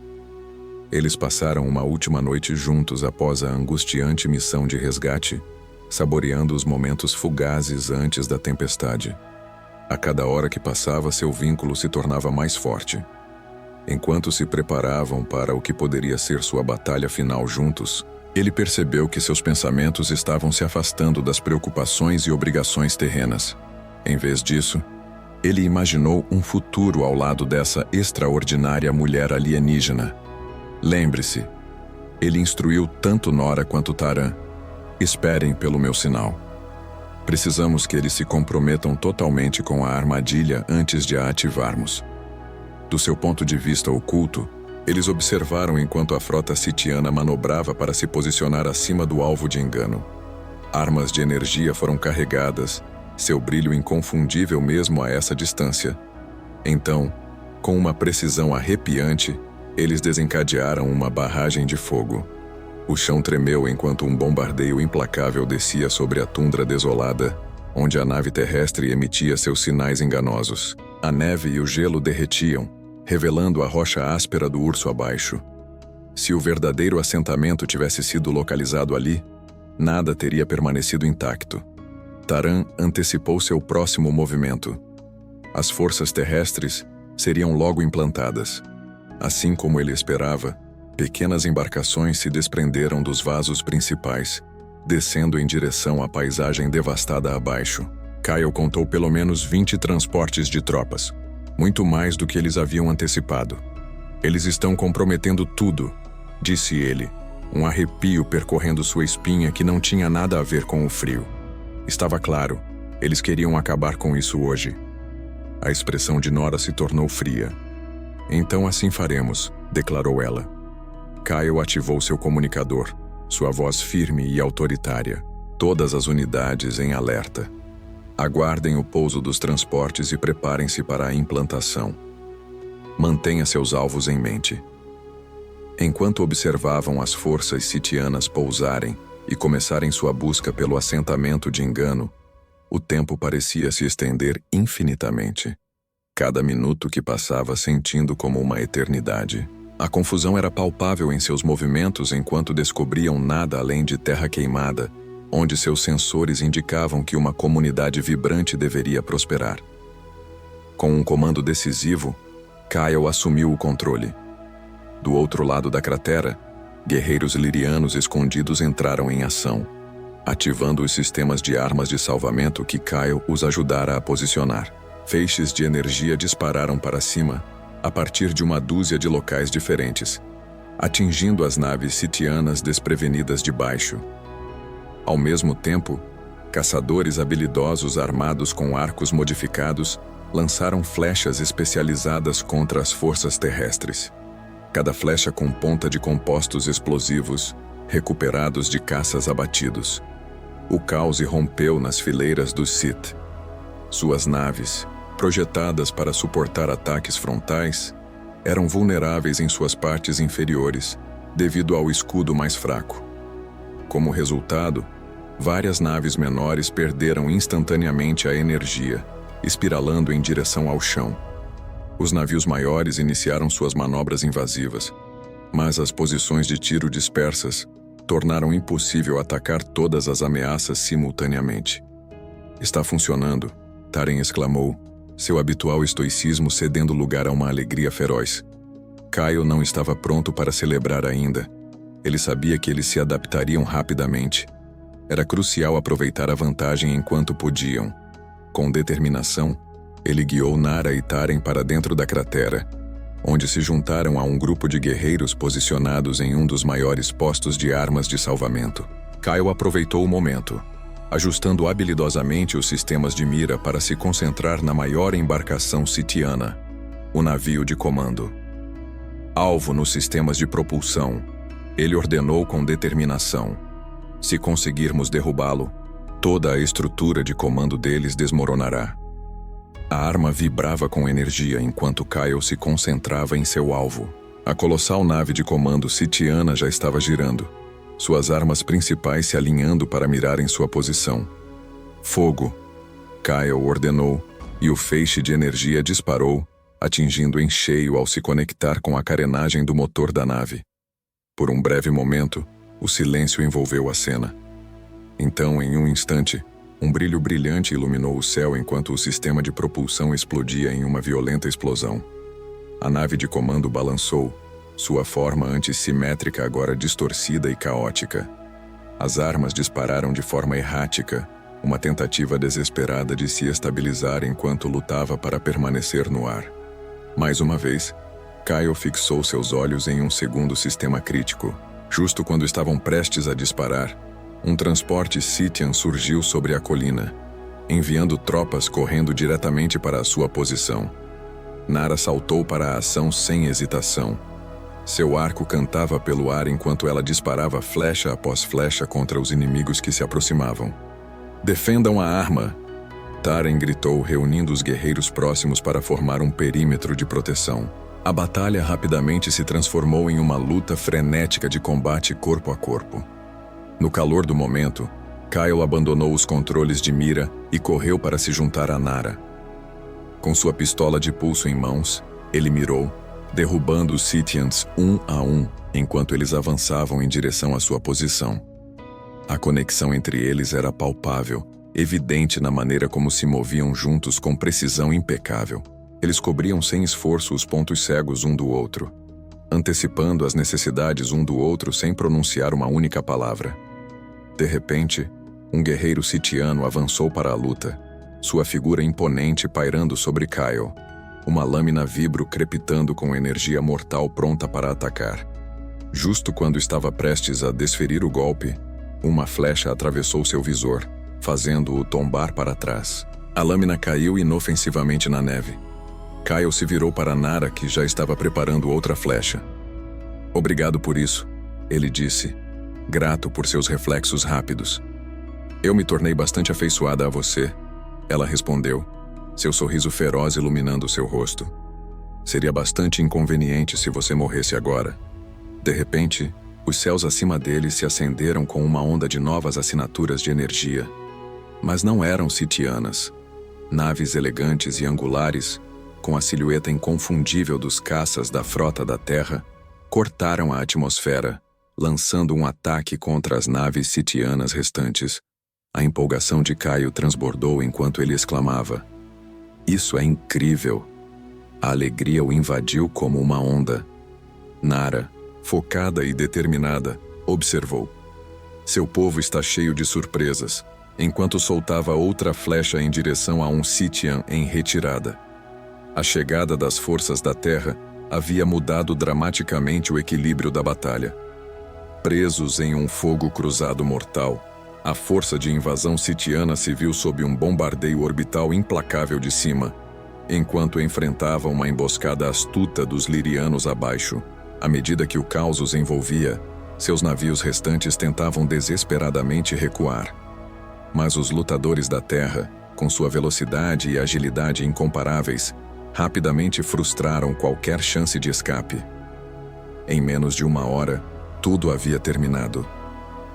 Eles passaram uma última noite juntos após a angustiante missão de resgate, saboreando os momentos fugazes antes da tempestade. A cada hora que passava, seu vínculo se tornava mais forte. Enquanto se preparavam para o que poderia ser sua batalha final juntos, ele percebeu que seus pensamentos estavam se afastando das preocupações e obrigações terrenas. Em vez disso, ele imaginou um futuro ao lado dessa extraordinária mulher alienígena. Lembre-se, ele instruiu tanto Nora quanto Taran: esperem pelo meu sinal. Precisamos que eles se comprometam totalmente com a armadilha antes de a ativarmos. Do seu ponto de vista oculto, eles observaram enquanto a frota sitiana manobrava para se posicionar acima do alvo de engano. Armas de energia foram carregadas, seu brilho inconfundível mesmo a essa distância. Então, com uma precisão arrepiante, eles desencadearam uma barragem de fogo. O chão tremeu enquanto um bombardeio implacável descia sobre a tundra desolada, onde a nave terrestre emitia seus sinais enganosos. A neve e o gelo derretiam, revelando a rocha áspera do urso abaixo. Se o verdadeiro assentamento tivesse sido localizado ali, nada teria permanecido intacto. Taran antecipou seu próximo movimento. As forças terrestres seriam logo implantadas. Assim como ele esperava, pequenas embarcações se desprenderam dos vasos principais, descendo em direção à paisagem devastada abaixo. Kyle contou pelo menos 20 transportes de tropas, muito mais do que eles haviam antecipado. Eles estão comprometendo tudo, disse ele, um arrepio percorrendo sua espinha que não tinha nada a ver com o frio. Estava claro, eles queriam acabar com isso hoje. A expressão de Nora se tornou fria. Então assim faremos, declarou ela. Kyle ativou seu comunicador, sua voz firme e autoritária. Todas as unidades em alerta. Aguardem o pouso dos transportes e preparem-se para a implantação. Mantenha seus alvos em mente. Enquanto observavam as forças sitianas pousarem e começarem sua busca pelo assentamento de engano, o tempo parecia se estender infinitamente. Cada minuto que passava sentindo como uma eternidade. A confusão era palpável em seus movimentos enquanto descobriam nada além de terra queimada, onde seus sensores indicavam que uma comunidade vibrante deveria prosperar. Com um comando decisivo, Kyle assumiu o controle. Do outro lado da cratera, guerreiros lirianos escondidos entraram em ação, ativando os sistemas de armas de salvamento que Kyle os ajudara a posicionar. Feixes de energia dispararam para cima, a partir de uma dúzia de locais diferentes, atingindo as naves sitianas desprevenidas de baixo. Ao mesmo tempo, caçadores habilidosos armados com arcos modificados lançaram flechas especializadas contra as forças terrestres. Cada flecha com ponta de compostos explosivos, recuperados de caças abatidos. O caos irrompeu nas fileiras dos Sith. Suas naves, projetadas para suportar ataques frontais, eram vulneráveis em suas partes inferiores, devido ao escudo mais fraco. Como resultado, várias naves menores perderam instantaneamente a energia, espiralando em direção ao chão. Os navios maiores iniciaram suas manobras invasivas, mas as posições de tiro dispersas tornaram impossível atacar todas as ameaças simultaneamente. "Está funcionando", Taran exclamou, seu habitual estoicismo cedendo lugar a uma alegria feroz. Kyle não estava pronto para celebrar ainda. Ele sabia que eles se adaptariam rapidamente. Era crucial aproveitar a vantagem enquanto podiam. Com determinação, ele guiou Nara e Taran para dentro da cratera, onde se juntaram a um grupo de guerreiros posicionados em um dos maiores postos de armas de salvamento. Kyle aproveitou o momento, ajustando habilidosamente os sistemas de mira para se concentrar na maior embarcação sitiana, o navio de comando. Alvo nos sistemas de propulsão, ele ordenou com determinação. Se conseguirmos derrubá-lo, toda a estrutura de comando deles desmoronará. A arma vibrava com energia enquanto Kyle se concentrava em seu alvo. A colossal nave de comando sitiana já estava girando, suas armas principais se alinhando para mirar em sua posição. "Fogo!" Kyle ordenou, e o feixe de energia disparou, atingindo em cheio ao se conectar com a carenagem do motor da nave. Por um breve momento, o silêncio envolveu a cena. Então, em um instante, Um brilho brilhante iluminou o céu enquanto o sistema de propulsão explodia em uma violenta explosão. A nave de comando balançou, sua forma antissimétrica agora distorcida e caótica. As armas dispararam de forma errática, uma tentativa desesperada de se estabilizar enquanto lutava para permanecer no ar. Mais uma vez, Kyle fixou seus olhos em um segundo sistema crítico. Justo quando estavam prestes a disparar, um transporte Sitian surgiu sobre a colina, enviando tropas correndo diretamente para a sua posição. Nara saltou para a ação sem hesitação. Seu arco cantava pelo ar enquanto ela disparava flecha após flecha contra os inimigos que se aproximavam. "Defendam a arma!" Taren gritou, reunindo os guerreiros próximos para formar um perímetro de proteção. A batalha rapidamente se transformou em uma luta frenética de combate corpo a corpo. No calor do momento, Kyle abandonou os controles de mira e correu para se juntar a Nara. Com sua pistola de pulso em mãos, ele mirou, derrubando os Sitians um a um enquanto eles avançavam em direção à sua posição. A conexão entre eles era palpável, evidente na maneira como se moviam juntos com precisão impecável. Eles cobriam sem esforço os pontos cegos um do outro, antecipando as necessidades um do outro sem pronunciar uma única palavra. De repente, um guerreiro sitiano avançou para a luta, sua figura imponente pairando sobre Kyle, uma lâmina vibro crepitando com energia mortal pronta para atacar. Justo quando estava prestes a desferir o golpe, uma flecha atravessou seu visor, fazendo-o tombar para trás. A lâmina caiu inofensivamente na neve. Kyle se virou para Nara, que já estava preparando outra flecha. "Obrigado por isso", ele disse, grato por seus reflexos rápidos. "Eu me tornei bastante afeiçoada a você", ela respondeu, seu sorriso feroz iluminando seu rosto. "Seria bastante inconveniente se você morresse agora." De repente, os céus acima dele se acenderam com uma onda de novas assinaturas de energia. Mas não eram sitianas. Naves elegantes e angulares, com a silhueta inconfundível dos caças da frota da Terra, cortaram a atmosfera, lançando um ataque contra as naves sitianas restantes. A empolgação de Kyle transbordou enquanto ele exclamava: "Isso é incrível!" A alegria o invadiu como uma onda. Nara, focada e determinada, observou. Seu povo está cheio de surpresas, enquanto soltava outra flecha em direção a um Sitian em retirada. A chegada das forças da Terra havia mudado dramaticamente o equilíbrio da batalha. Presos em um fogo cruzado mortal, a força de invasão sitiana se viu sob um bombardeio orbital implacável de cima, enquanto enfrentava uma emboscada astuta dos lirianos abaixo. À medida que o caos os envolvia, seus navios restantes tentavam desesperadamente recuar. Mas os lutadores da Terra, com sua velocidade e agilidade incomparáveis, rapidamente frustraram qualquer chance de escape. Em menos de uma hora, tudo havia terminado.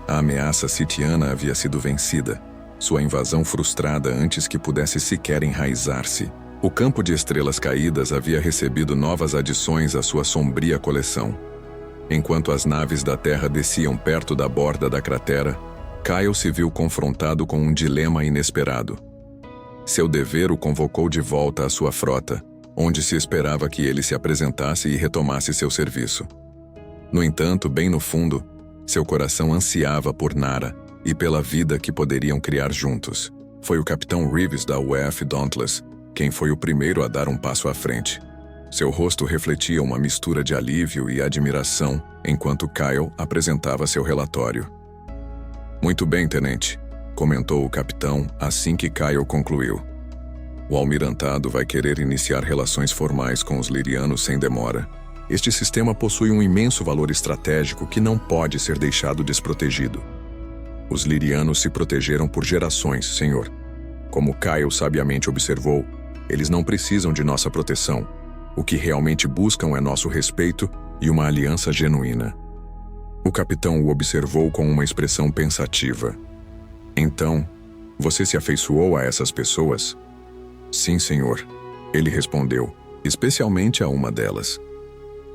A ameaça sitiana havia sido vencida, sua invasão frustrada antes que pudesse sequer enraizar-se. O campo de estrelas caídas havia recebido novas adições à sua sombria coleção. Enquanto as naves da Terra desciam perto da borda da cratera, Kyle se viu confrontado com um dilema inesperado. Seu dever o convocou de volta à sua frota, onde se esperava que ele se apresentasse e retomasse seu serviço. No entanto, bem no fundo, seu coração ansiava por Nara e pela vida que poderiam criar juntos. Foi o Capitão Reeves da UF Dauntless quem foi o primeiro a dar um passo à frente. Seu rosto refletia uma mistura de alívio e admiração enquanto Kyle apresentava seu relatório. "Muito bem, tenente", comentou o capitão assim que Kyle concluiu. "O almirantado vai querer iniciar relações formais com os lirianos sem demora. Este sistema possui um imenso valor estratégico que não pode ser deixado desprotegido. Os lirianos se protegeram por gerações, senhor. Como Kyle sabiamente observou, eles não precisam de nossa proteção. O que realmente buscam é nosso respeito e uma aliança genuína." O capitão o observou com uma expressão pensativa. "Então, você se afeiçoou a essas pessoas?" "Sim, senhor", ele respondeu, "especialmente a uma delas."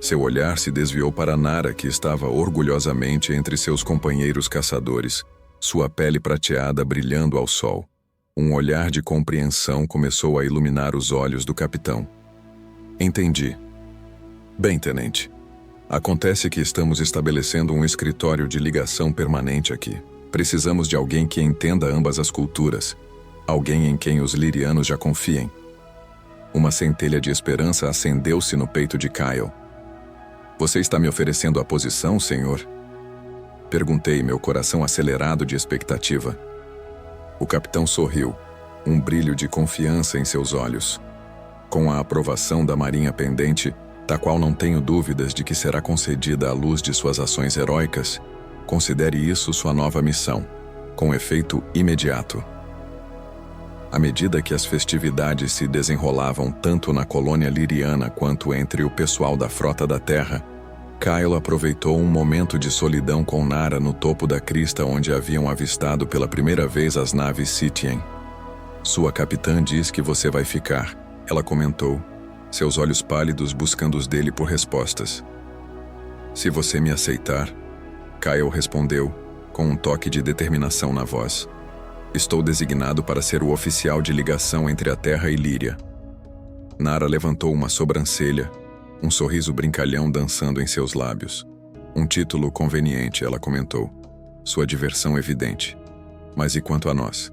Seu olhar se desviou para Nara, que estava orgulhosamente entre seus companheiros caçadores, sua pele prateada brilhando ao sol. Um olhar de compreensão começou a iluminar os olhos do capitão. Entendi. Bem, tenente. Acontece que estamos estabelecendo um escritório de ligação permanente aqui. Precisamos de alguém que entenda ambas as culturas. Alguém em quem os lirianos já confiem. Uma centelha de esperança acendeu-se no peito de Kyle. Você está me oferecendo a posição, senhor? Perguntei, meu coração acelerado de expectativa. O capitão sorriu, um brilho de confiança em seus olhos. Com a aprovação da Marinha Pendente, da qual não tenho dúvidas de que será concedida à luz de suas ações heróicas, considere isso sua nova missão, com efeito imediato. À medida que as festividades se desenrolavam tanto na colônia liriana quanto entre o pessoal da Frota da Terra, Kyle aproveitou um momento de solidão com Nara no topo da crista onde haviam avistado pela primeira vez as naves Sitien. Sua capitã diz que você vai ficar, ela comentou, seus olhos pálidos buscando os dele por respostas. Se você me aceitar, Kyle respondeu, com um toque de determinação na voz. Estou designado para ser o oficial de ligação entre a Terra e Líria. Nara levantou uma sobrancelha, um sorriso brincalhão dançando em seus lábios. Um título conveniente, ela comentou. Sua diversão evidente. Mas e quanto a nós?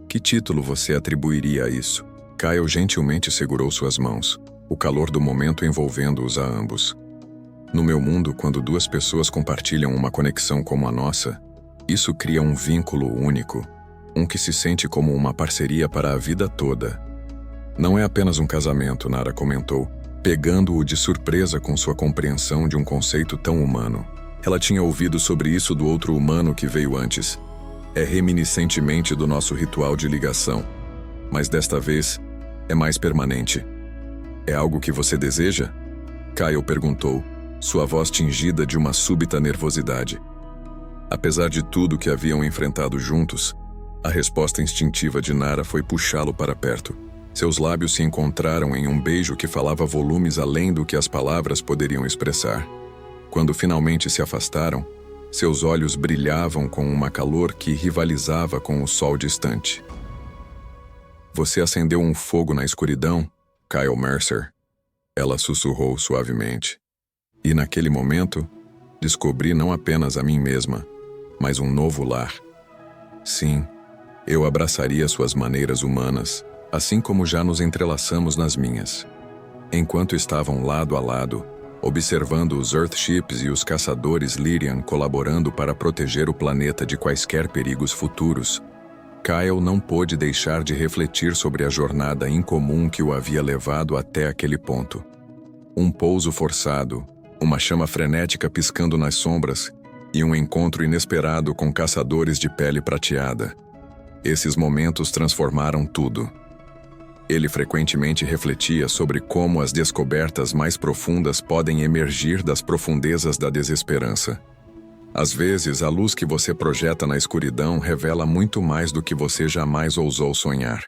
Que título você atribuiria a isso? Kyle gentilmente segurou suas mãos, o calor do momento envolvendo-os a ambos. No meu mundo, quando duas pessoas compartilham uma conexão como a nossa, isso cria um vínculo único, um que se sente como uma parceria para a vida toda. Não é apenas um casamento, Nara comentou, pegando-o de surpresa com sua compreensão de um conceito tão humano. Ela tinha ouvido sobre isso do outro humano que veio antes. É reminiscentemente do nosso ritual de ligação, mas desta vez é mais permanente. É algo que você deseja? Kyle perguntou, sua voz tingida de uma súbita nervosidade. Apesar de tudo que haviam enfrentado juntos, a resposta instintiva de Nara foi puxá-lo para perto. Seus lábios se encontraram em um beijo que falava volumes além do que as palavras poderiam expressar. Quando finalmente se afastaram, seus olhos brilhavam com uma calor que rivalizava com o sol distante. Você acendeu um fogo na escuridão, Kyle Mercer? Ela sussurrou suavemente. E naquele momento, descobri não apenas a mim mesma, mas um novo lar. Sim, eu abraçaria suas maneiras humanas, assim como já nos entrelaçamos nas minhas. Enquanto estavam lado a lado, observando os Earthships e os caçadores Lyrian colaborando para proteger o planeta de quaisquer perigos futuros, Kyle não pôde deixar de refletir sobre a jornada incomum que o havia levado até aquele ponto. Um pouso forçado, uma chama frenética piscando nas sombras e um encontro inesperado com caçadores de pele prateada. Esses momentos transformaram tudo. Ele frequentemente refletia sobre como as descobertas mais profundas podem emergir das profundezas da desesperança. Às vezes, a luz que você projeta na escuridão revela muito mais do que você jamais ousou sonhar.